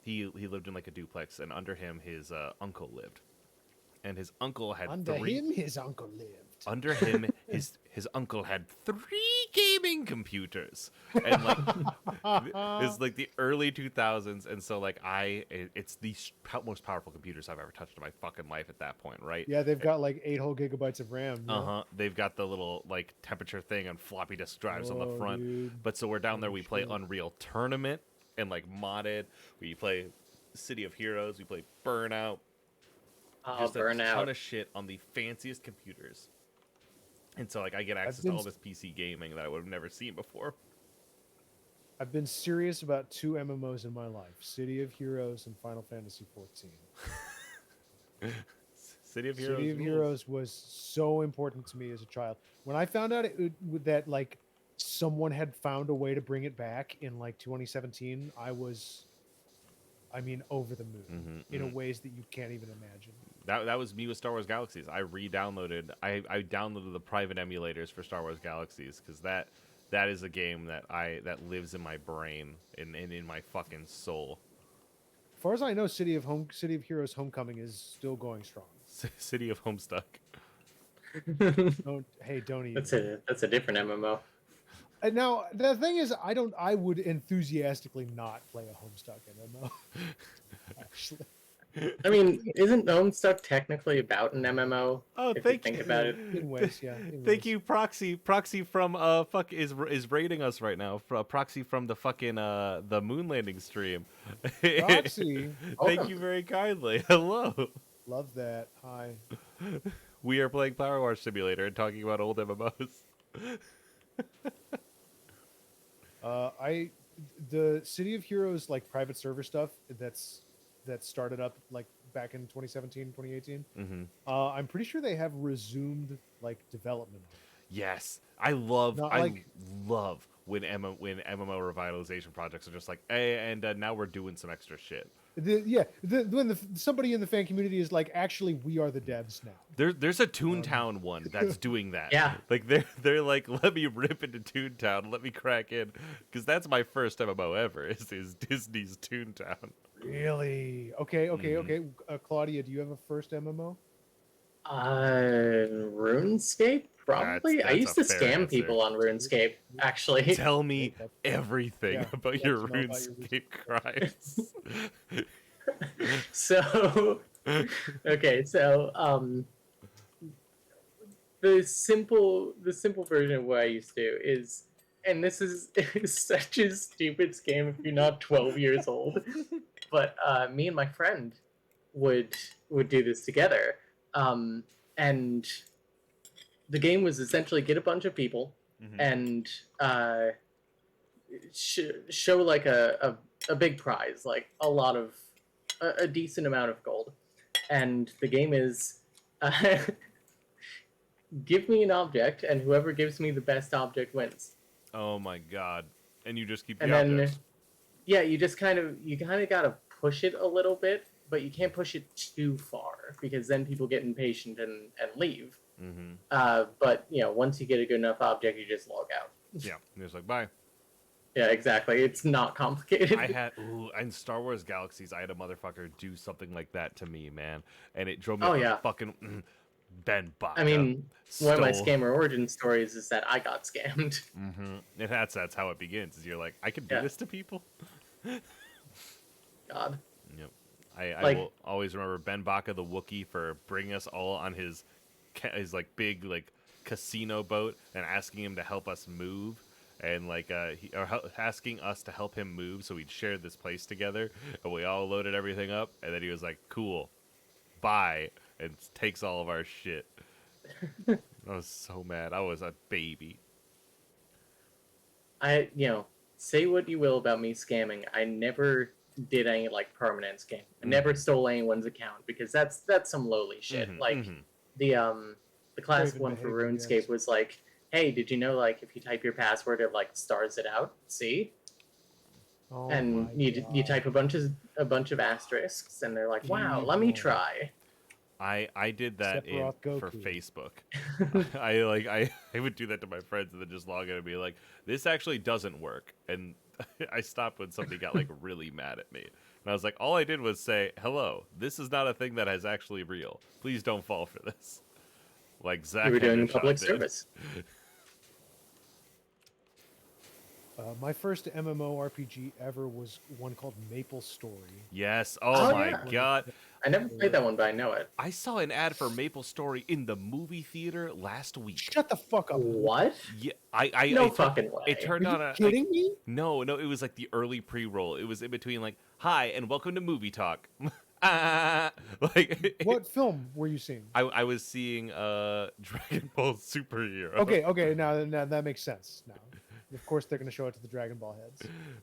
he lived in like a duplex, and under him his uncle lived, and his uncle had His uncle lived. Under him, his uncle had 3 gaming computers, and like it's like the early 2000s, and so like it's the most powerful computers I've ever touched in my fucking life at that point, right? Yeah, they've got like 8 whole gigabytes of RAM. Yeah. They've got the little like temperature thing on floppy disk drives on the Oh, front. dude. But so we're down there. We play shit. Unreal Tournament and like modded. We play City of Heroes. We play Burnout. Oh, Just a ton Burnout. of shit on the fanciest computers. And so, like, I get access been to all this PC gaming that I would have never seen before. I've been serious about 2 MMOs in my life: City of Heroes and Final Fantasy XIV. City of Heroes. City of rules. Heroes was so important to me as a child. When I found out that like someone had found a way to bring it back in like 2017, I was, over the moon in a ways that you can't even imagine. That was me with Star Wars Galaxies. I downloaded the private emulators for Star Wars Galaxies because that is a game that lives in my brain and in my fucking soul. As far as I know, City of Heroes Homecoming is still going strong. City of Homestuck. Don't even. That's a different MMO. And now the thing is, I would enthusiastically not play a Homestuck MMO. Actually, I mean, isn't Homestuck technically about an MMO? Oh, if thank you think you. about it. in ways, yeah. in Thank ways. you, Proxy. Proxy from is raiding us right now. Proxy from the fucking the moon landing stream. Proxy, Thank Welcome. you very kindly. Hello. love that. Hi. We are playing Power Wash Simulator and talking about old MMOs. The City of Heroes like private server stuff that started up like back in 2017, 2018. I'm pretty sure they have resumed like development. Yes, I love Not I like- love when MMO revitalization projects are just like, hey, and now we're doing some extra shit. When somebody in the fan community is like, actually, we are the devs now. There's a Toontown one that's doing that. Yeah. Like they're like, let me rip into Toontown, let me crack in, because that's my first MMO ever. Is Disney's Toontown. Really? Okay. Claudia, do you have a first MMO? RuneScape? Probably. I That's used a to fair scam answer. people on RuneScape, actually. Tell me That's- everything yeah, about I'd your like to know about your RuneScape crimes. So, okay, so the simple version of what I used to do is, and this is, is such a stupid scam if you're not 12 years old, but me and my friend would would do this together, and the game was essentially get a bunch of people Mhm. and show like a big prize, like a decent amount of gold, and the game is. Give me an object, and whoever gives me the best object wins. Oh my god. And you just keep And the then, objects. yeah, you kind of gotta push it a little bit, but you can't push it too far because then people get impatient and leave. Mm-hmm. But once you get a good enough object, you just log out. Yeah. And it's like, bye. Yeah, exactly. It's not complicated. I had in Star Wars Galaxies, I had a motherfucker do something like that to me, man, and it drove me Oh, up a yeah. fucking Ben Baka. I mean, one of my stole. scammer origin stories is that I got scammed. Mm-hmm. And that's how it begins. Is you're like, I can do Yeah. this to people. God. Yep. I Like- will always remember Ben Baka the Wookiee for bringing us all on his like big like casino boat and asking him to help us move. And like asking us to help him move, so we'd share this place together, and we all loaded everything up. And then he was like, "Cool, bye," and takes all of our shit. I was so mad. I was a baby. Say what you will about me scamming. I never did any like permanent scam. I Mm. never stole anyone's account because that's some lowly shit. Mhm, Like mhm. the classic Craven one for behavior, RuneScape yes. was like, hey, did you know like if you type your password it like stars it out? See? Oh And my you God. type a bunch of asterisks and they're like, wow, let me Evil. try. I did that Sephiroth for Goku. Facebook. I would do that to my friends and then just log in and be like, "This actually doesn't work." And I stopped when somebody got like really mad at me. And I was like, all I did was say, "Hello, this is not a thing that is actually real. Please don't fall for this." Like Zach You were doing Hendershot public did. service. My first MMORPG ever was one called Maple Story. Yes. Oh, Oh, my yeah. god. I never played that one, but I know it. I saw an ad for Maple Story in the movie theater last week. Shut the fuck up. What? Yeah, I No it tur- fucking way. It turned Are on you a kidding me? No, it was like the early pre-roll. It was in between like, "Hi and welcome to Movie Talk." Like What film were you seeing? I was seeing Dragon Ball Superhero. Okay, now that makes sense. Now, of course, they're gonna show it to the Dragon Ball heads.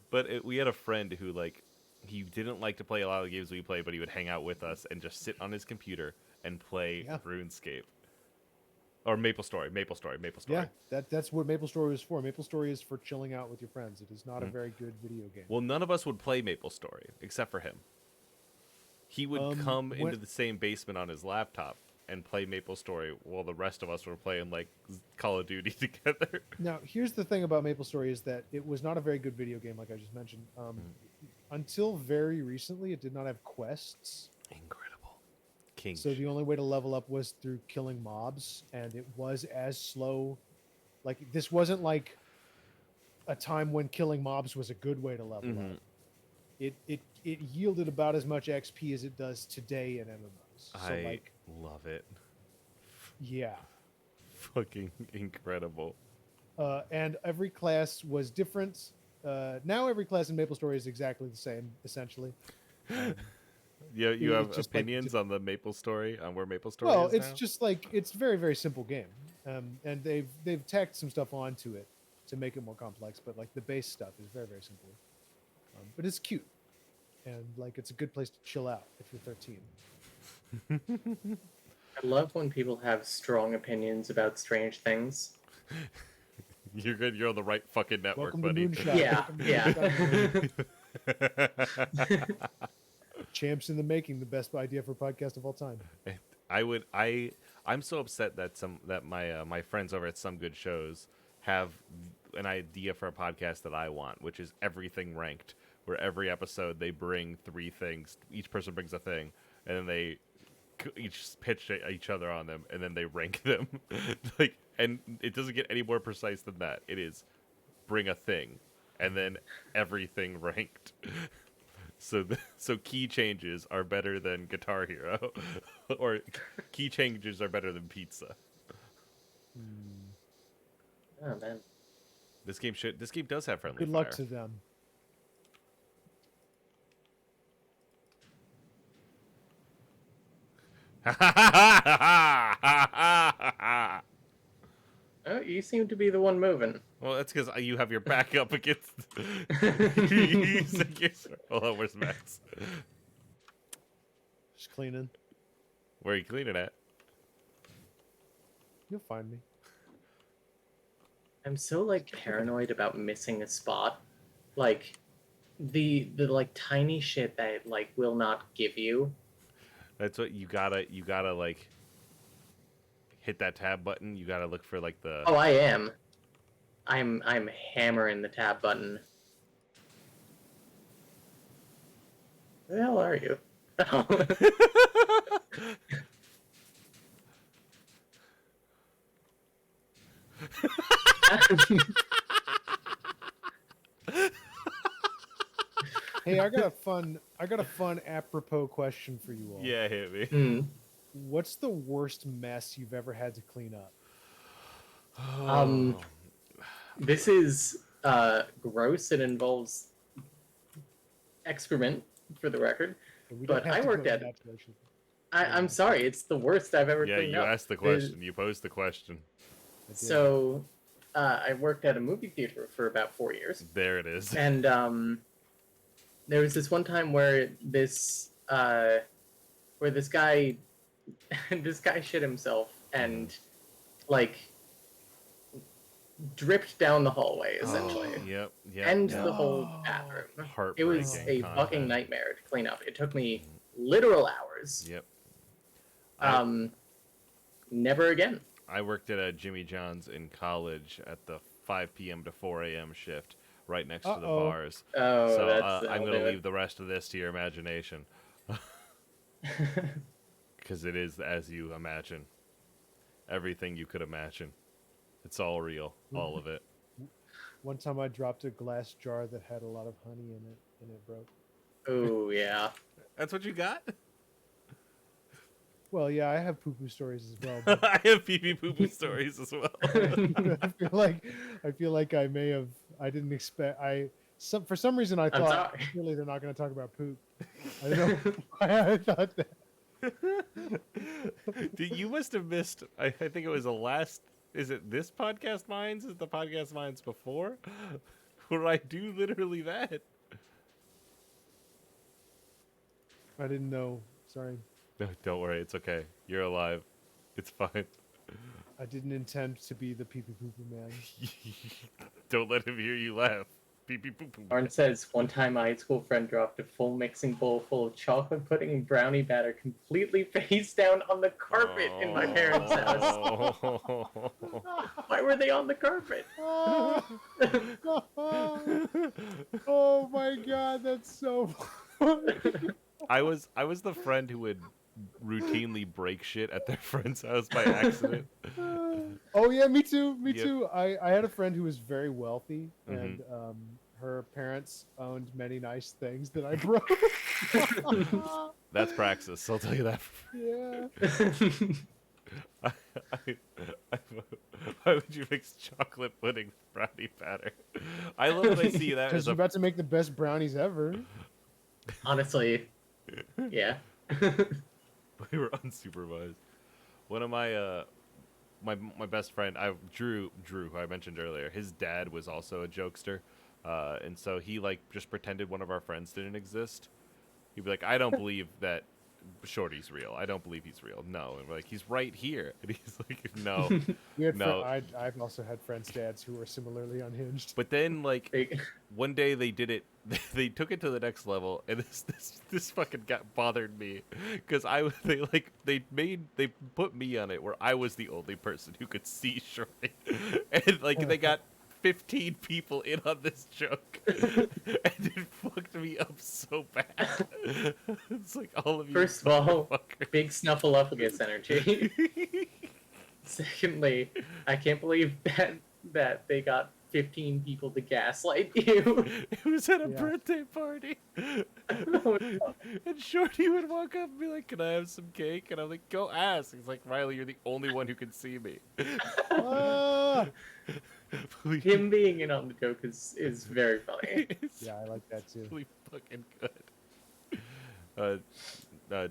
But we had a friend who like he didn't like to play a lot of the games we played, but he would hang out with us and just sit on his computer and play Yeah. RuneScape. Or Maple Story. Yeah, that's what Maple Story is for. Maple Story is for chilling out with your friends. It is not a very good video game. Well, none of us would play Maple Story except for him. He would come when- into the same basement on his laptop and play Maple Story while the rest of us were playing like Call of Duty together. Now, here's the thing about Maple Story is that it was not a very good video game, like I just mentioned. Until very recently, it did not have quests. Incredible. King. So the only way to level up was through killing mobs, and it was as slow. Like this wasn't like a time when killing mobs was a good way to level Mhm. up. It yielded about as much XP as it does today in MMOs. So I like, love it. yeah. Fucking incredible. And every class was different. Now every class in Maple Story is exactly the same, essentially. You It's have just like opinions on the Maple Story, on where Maple Story Well, is it's now? just like it's a very very simple game, and they've tacked some stuff onto it to make it more complex. But like the base stuff is very very simple, but it's cute, and like it's a good place to chill out if you're 13. I love when people have strong opinions about strange things. You're good. You're on the right fucking network, Welcome to buddy. Moonshot. Yeah, Welcome to yeah. Moonshot. Champs in the making, the best idea for a podcast of all time. I'm so upset that my friends over at Some Good Shows have an idea for a podcast that I want, which is everything ranked, where every episode they bring 3 things. Each person brings a thing, and then they each pitch each other on them, and then they rank them. Like, and it doesn't get any more precise than that. It is bring a thing, and then everything ranked. So key changes are better than Guitar Hero, or key changes are better than pizza. Oh man. This game does have friendly Good fire. luck to them. Oh, you seem to be the one moving. Well, that's because you have your back up against. Hold on, where's Max? Just cleaning. Where are you cleaning at? You'll find me. I'm so like paranoid about missing a spot. Like the like tiny shit that it, like will not give you. That's what you gotta like hit that tab button. You gotta look for like the. Oh, I am. I'm hammering the tab button. Where the hell are you? Hey, I got a fun apropos question for you all. Yeah, hit me. What's the worst mess you've ever had to clean up? This is gross. It involves excrement, for the record. We don't But have I to worked go at in that direction. I'm sorry. It's the worst I've ever Yeah, cleaned you up. asked the question. You posed the question. I did. So, I worked at a movie theater for about 4 years, There it is. and there was this one time where this guy this guy shit himself and like dripped down the hallway essentially, Yep. and the whole bathroom. It was a Heartbreaking fucking content. nightmare to clean up. It took me literal hours. Yep. Never again. I worked at a Jimmy John's in college at the 5 p.m. to 4 a.m. shift, right next to the Uh-oh. bars. Oh, So that's I'm going to leave the rest of this to your imagination, because it is as you imagine. Everything you could imagine. It's all real, all of it. One time I dropped a glass jar that had a lot of honey in it, and it broke. Oh yeah. That's what you got? Well, yeah, I have poo-poo stories as well. But I have pee-pee poo-poo stories as well. I feel like I may have. I didn't expect. For some reason I I'm thought sorry. surely they're not going to talk about poop. I don't know why I thought that. Dude, you must have missed. I think it was the last. Is it this podcast Minds? Is the podcast Minds before? Where I do literally that. I didn't know. Sorry. No, don't worry. It's okay. You're alive. It's fine. I didn't intend to be the pee-pee poo-poo man. Don't let him hear you laugh. Pee-pee poo-poo. Lauren says, one time my high school friend dropped a full mixing bowl full of chocolate pudding and brownie batter completely face down on the carpet in my parents' house. Why were they on the carpet? Oh my god, that's so funny. I was the friend who would routinely break shit at their friend's house by accident. Oh yeah, me too. Me Yep. too. I had a friend who was very wealthy, and her parents owned many nice things that I broke. That's praxis. I'll tell you that. Yeah. Why would you mix chocolate pudding with brownie batter? I love that I see that Because as you're a. about to make the best brownies ever. Honestly, yeah. We were unsupervised. One of my my best friend, Drew, who I mentioned earlier, his dad was also a jokester, and so he like just pretended one of our friends didn't exist. He'd be like, "I don't believe that Shorty's real. I don't believe he's real. No," and we're like, "He's right here," and he's like, "No." We had No. I've also had friends' dads who were similarly unhinged. But then like They- one day they did it. They took it to the next level, and this fucking bothered me because they put me on it where I was the only person who could see Shorty, and like they got 15 people in on this joke, and it fucked me up so bad. It's like all of you. First of all, motherfuckers. big Snuffleupagus energy. Secondly, I can't believe that they got 15 people to gaslight you. It was at a Yeah. birthday party. Oh, no. And Shorty would walk up and be like, "Can I have some cake?" And I'm like, "Go ask." He's like, "Riley, you're the only one who can see me." Ah! Please. Him being in on the joke is very funny. It's Yeah, I like that too. really fucking good.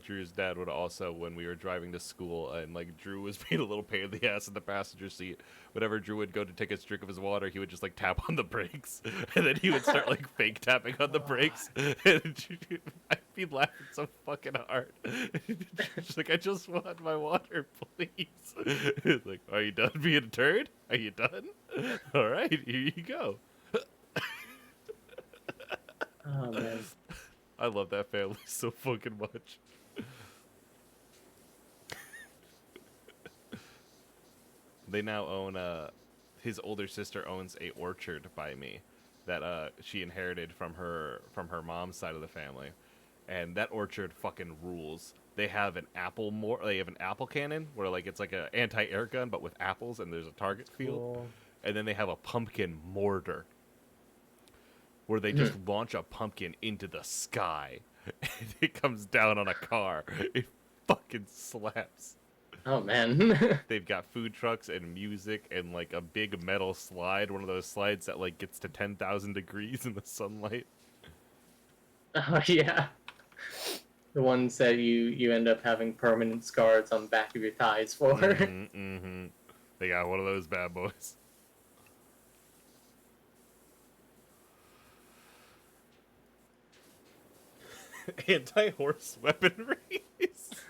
Drew's dad would also, when we were driving to school, and like Drew was being a little pain in the ass in the passenger seat. Whenever Drew would go to take a drink of his water, he would just like tap on the brakes, and then he would start like fake tapping on the brakes. And I'd be laughing so fucking hard. She's like, "I just want my water, please." It's like, "Are you done being a turd? Are you done? All right, here you go." Oh man. I love that family so fucking much. They now own his older sister owns a orchard by me that she inherited from her mom's side of the family. And that orchard fucking rules. They have an apple cannon where like it's like a anti-air gun but with apples, and there's a target field. Cool. And then they have a pumpkin mortar where they just launch a pumpkin into the sky and it comes down on a car. It fucking slaps. Oh man. They've got food trucks and music and like a big metal slide, one of those slides that like gets to 10,000 degrees in the sunlight. Oh yeah. The ones that you end up having permanent scars on the back of your thighs for. Mm-hmm. They got one of those bad boys. Anti-horse weaponry.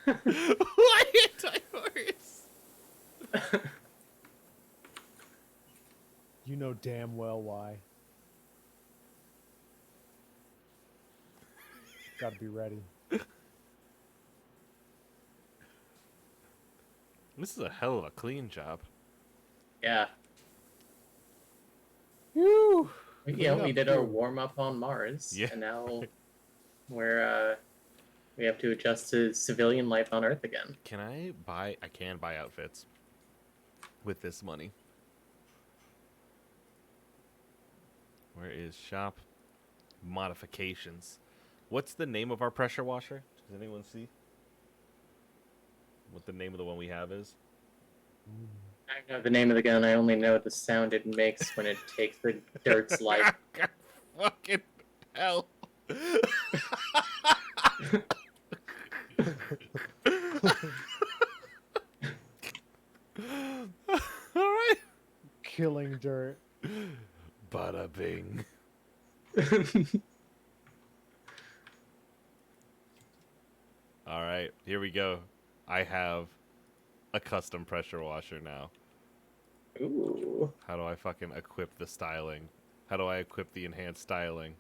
Why anti-horse? You know damn well why. Gotta be ready. This is a hell of a clean job. Yeah. Woo! Yeah, we up, did our too. warm up on Mars. Yeah. And now we have to adjust to civilian life on Earth again. I can buy outfits with this money. Where is shop modifications? What's the name of our pressure washer? Does anyone see what the name of the one we have is? I don't know the name of the gun. I only know the sound it makes when it takes the dirt's life. Fucking hell. All right. Killing dirt. Bada bing. All right, here we go. I have a custom pressure washer now. Ooh. How do I fucking equip the styling? How do I equip the enhanced styling?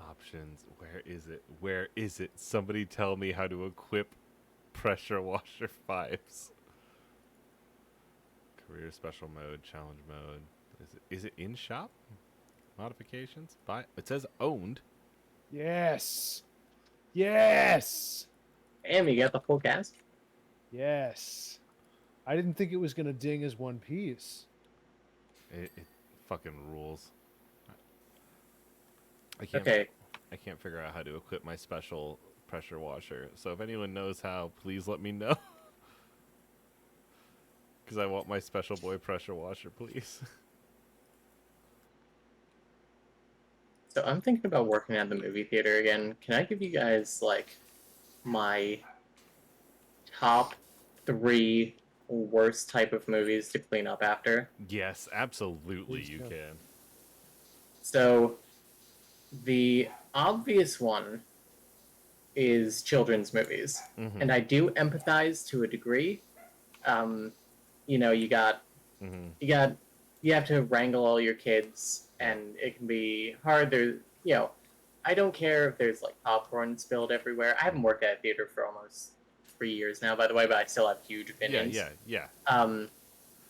Options. Where is it? Where is it? Somebody tell me how to equip pressure washer 5s. Career special mode, challenge mode. Is it in shop? Modifications? Buy. It says owned. Yes. Yes. Damn, you got the full cast? Yes. I didn't think it was gonna ding as one piece. It fucking rules. I can't. Okay. I can't figure out how to equip my special pressure washer. So if anyone knows how, please let me know. Because I want my special boy pressure washer, please. So I'm thinking about working at the movie theater again. Can I give you guys, like, my top 3 worst type of movies to clean up after? Yes, absolutely Please you do. can. So, the obvious one is children's movies. Mhm. And I do empathize to a degree. You know, you have to wrangle all your kids, and it can be hard. I don't care if there's like popcorn spilled everywhere. I haven't worked at a theater for almost 3 years now, by the way, but I still have huge opinions. Yeah. Um,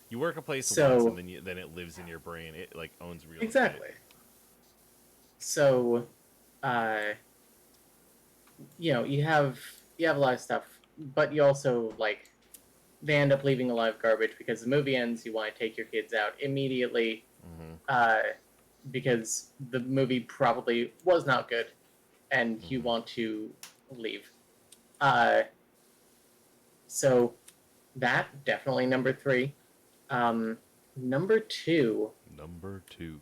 You work a place So- once, and then it lives in your brain. It like owns real exactly. estate. So, you have a lot of stuff, but you also like they end up leaving a lot of garbage because the movie ends. You want to take your kids out immediately, because the movie probably was not good, and you want to leave. So that definitely number 3. Number 2 Number 2.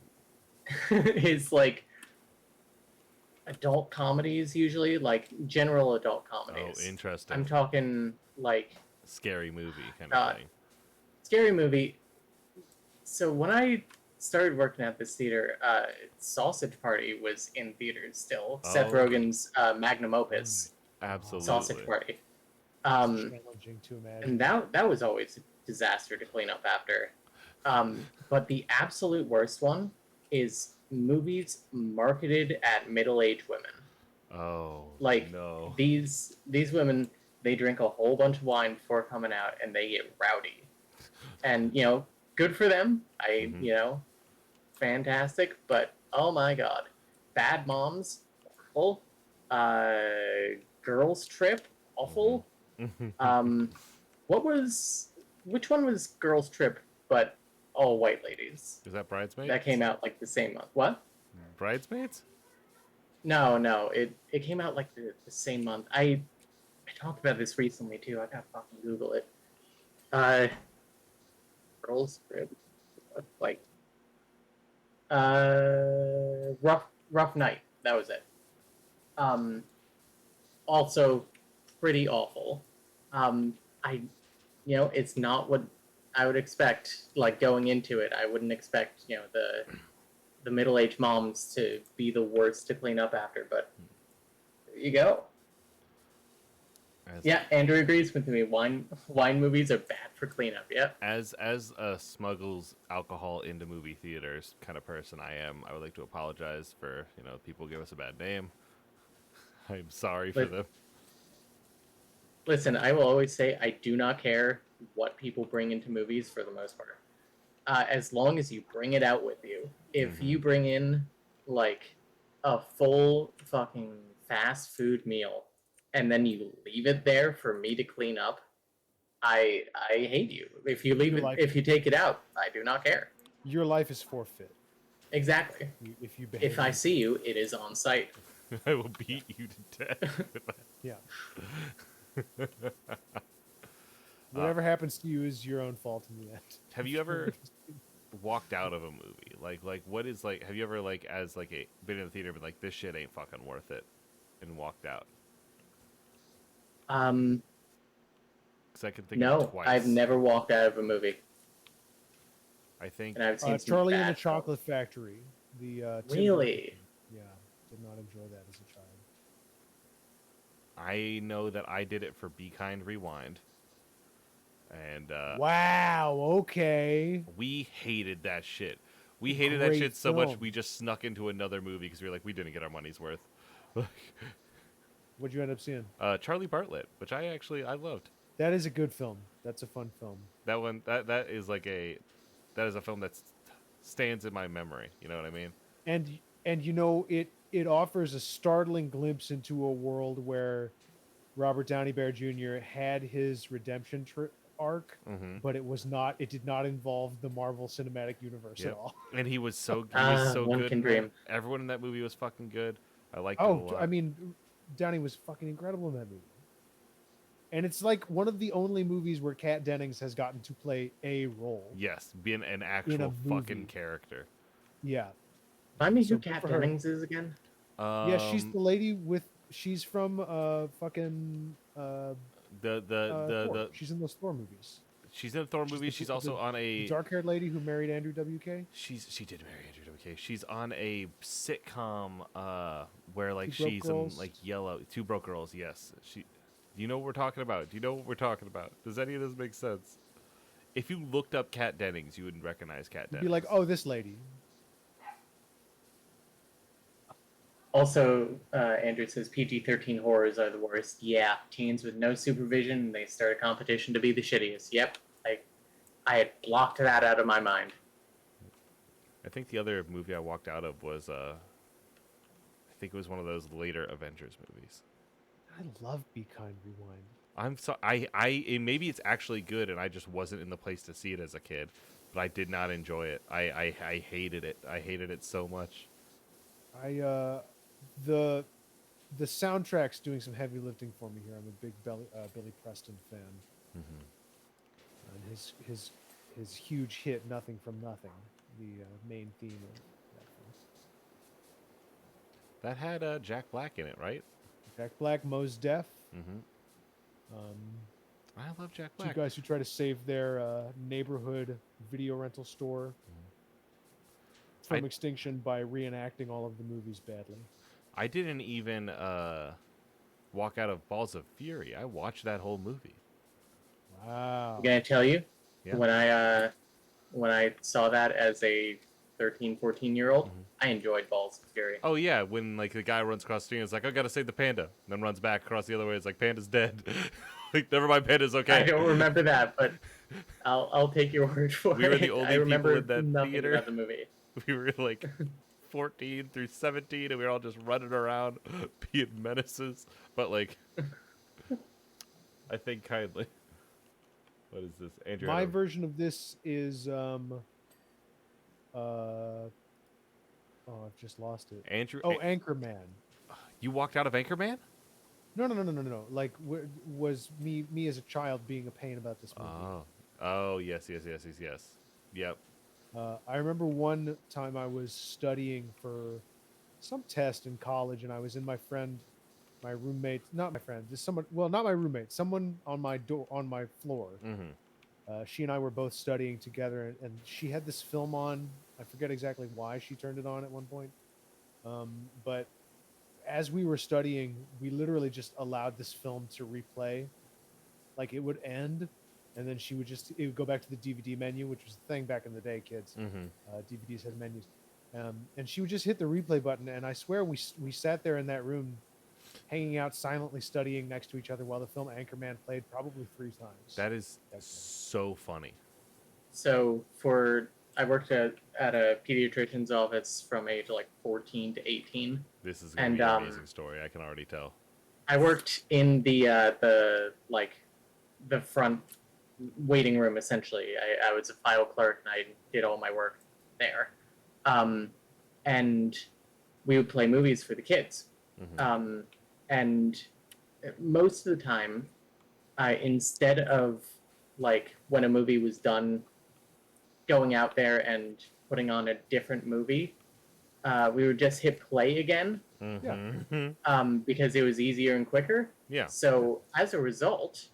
is like adult comedies, usually like general adult Oh, comedies. interesting. I'm talking like Scary movie kind of thing. scary movie. So when I started working at this theater, Sausage Party was in theaters still. Seth Oh. Rogen's magnum opus, Absolutely. Sausage Party. Challenging to imagine. And that was always a disaster to clean up after. But the absolute worst one is movies marketed at middle-aged women. Oh, Like no. these women, they drink a whole bunch of wine before coming out, and they get rowdy. And good for them. Fantastic. But oh my god, Bad Moms, awful. Girls Trip, awful. Which one was Girls Trip, but all white ladies? Is that Bridesmaids? That came out like the same month. What? Bridesmaids? No. It came out like the same month. I talked about this recently too. I gotta fucking Google it. Girls Trip, like Rough Night. That was it. Also pretty awful. It's not what I would expect. Like going into it, I wouldn't expect the middle-aged moms to be the worst to clean up after. But there you go. Yeah, Andrew agrees with me. Wine movies are bad for cleanup. Yeah. As a smuggles alcohol into movie theaters kind of person I would like to apologize for people give us a bad name. I'm sorry for them. Listen, I will always say I do not care what people bring into movies for the most part. As long as you bring it out with you. If you bring in, like, a full fucking fast food meal and then you leave it there for me to clean up, I hate you. If you leave it, if you take it out, I do not care. Your life is forfeit. Exactly. If I see you, it is on site. I will beat you to death. Yeah. Whatever happens to you is your own fault in the end. Have you ever walked out of a movie? Like what is like? Have you ever been in the theater and been like, this shit ain't fucking worth it, and walked out? Because I can think of it twice. I've never walked out of a movie. I think And I've seen Charlie and the bad Chocolate Factory. The Really? Yeah, did not enjoy that as a child. I know that I did it for Be Kind Rewind. And wow, okay. we hated that shit. We hated that Great shit so much film. we just snuck into another movie because we were like, we didn't get our money's worth. What'd you end up seeing? Charlie Bartlett, which I loved. That is a good film. That's a fun film. That one that is a film that stands in my memory. You know what I mean? And it offers a startling glimpse into a world where Robert Downey Jr. had his redemption arc, but it did not involve the Marvel Cinematic Universe at all. And he was so one good. can dream. Everyone in that movie was fucking good. I liked it a lot. I mean, Downey was fucking incredible in that movie. And it's like one of the only movies where Kat Dennings has gotten to play a role. Yes, being an actual fucking character. Yeah. Remind me So who Kat for her- Dennings is again? Yeah, she's the lady she's from fucking Thor. She's in those Thor movies. She's in the Thor movies. She's also on a dark-haired lady who married Andrew WK. She did marry Andrew WK. She's on a sitcom where like Two Broke she's Girls? in like yellow. Two Broke Girls. Yes. Do you know what we're talking about? Does any of this make sense? If you looked up Kat Dennings, you wouldn't recognize Kat You'd Dennings. be like, oh, this lady. Also, Andrew says PG-13 horrors are the worst. Yeah, teens with no supervision, they start a competition to be the shittiest. Yep, I had blocked that out of my mind. I think the other movie I walked out of was I think it was one of those later Avengers movies. I love Be Kind Rewind. I'm so maybe it's actually good, and I just wasn't in the place to see it as a kid, but I did not enjoy it. I hated it. I hated it so much. The soundtrack's doing some heavy lifting for me here. I'm a big Billy Preston fan, and his huge hit "Nothing from Nothing," the main theme of that film. That had Jack Black in it, right? Jack Black, Mos Def, Mm-hmm. I love Jack two Black. guys who try to save their neighborhood video rental store from extinction by reenacting all of the movies badly. I didn't even walk out of Balls of Fury. I watched that whole movie. Wow. I'm gonna tell you, Yeah. when I saw that as a 13, 14-year-old, I enjoyed Balls of Fury. Oh yeah, when like the guy runs across the street and is like, I gotta save the panda, and then runs back across the other way, it's like Panda's dead. Like, never mind, Panda's okay. I don't remember that, but I'll take your word for it. We were the only I remember people in that nothing theater. about the movie. We were like 14 through 17, and we were all just running around being menaces. But like, I think kindly. What is this, Andrew? My version of this is I've just lost it. Andrew. Oh, Anchorman. You walked out of Anchorman? No. Like, was me as a child being a pain about this movie? Oh, yes. Yep. I remember one time I was studying for some test in college, and I was in my roommate, not my friend, just someone. Well, not my roommate, someone on my floor. Mm-hmm. She and I were both studying together, and she had this film on. I forget exactly why she turned it on at one point, but as we were studying, we literally just allowed this film to replay. Like, it would end, and then it would go back to the DVD menu, which was the thing back in the day, kids. DVDs had menus, and she would just hit the replay button, and I swear we sat there in that room, hanging out silently, studying next to each other while the film Anchorman played probably 3 times. That is so funny. So I worked at a pediatrician's office from age like 14 to 18. This is gonna be an amazing story. I can already tell. I worked in the front waiting room essentially. I was a file clerk and I did all my work there, and we would play movies for the kids. And most of the time, instead of like when a movie was done, going out there and putting on a different movie, we would just hit play again. Because it was easier and quicker. Yeah. So as a result,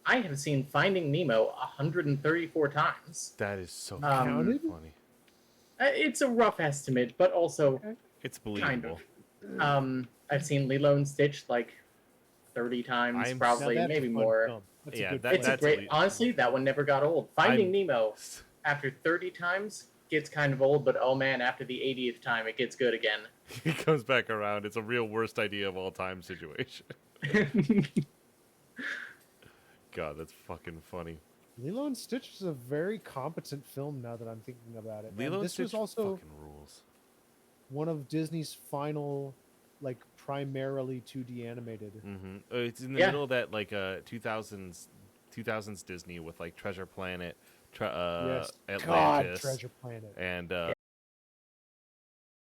I have seen Finding Nemo 134 times. That is so Counted? funny. It's a rough estimate, but also It's believable. kind of. I've seen Lilo and Stitch like 30 times, probably, Now, that's maybe a fun more. film. That's a Yeah, good that- film. It's a great. Honestly, that one never got old. Finding Nemo, I'm- after 30 times, gets kind of old, but oh man, after the 80th time, it gets good again. He comes back around. It's a real worst idea of all time situation. God, that's fucking funny. Lilo and Stitch is a very competent film now that I'm thinking about it. Lilo and this Stitch was also fucking rules. one of Disney's final, like, primarily 2D animated. It's in the middle of that like 2000s Disney with like Treasure Planet, Yes. Atlantis, God, Treasure Planet. and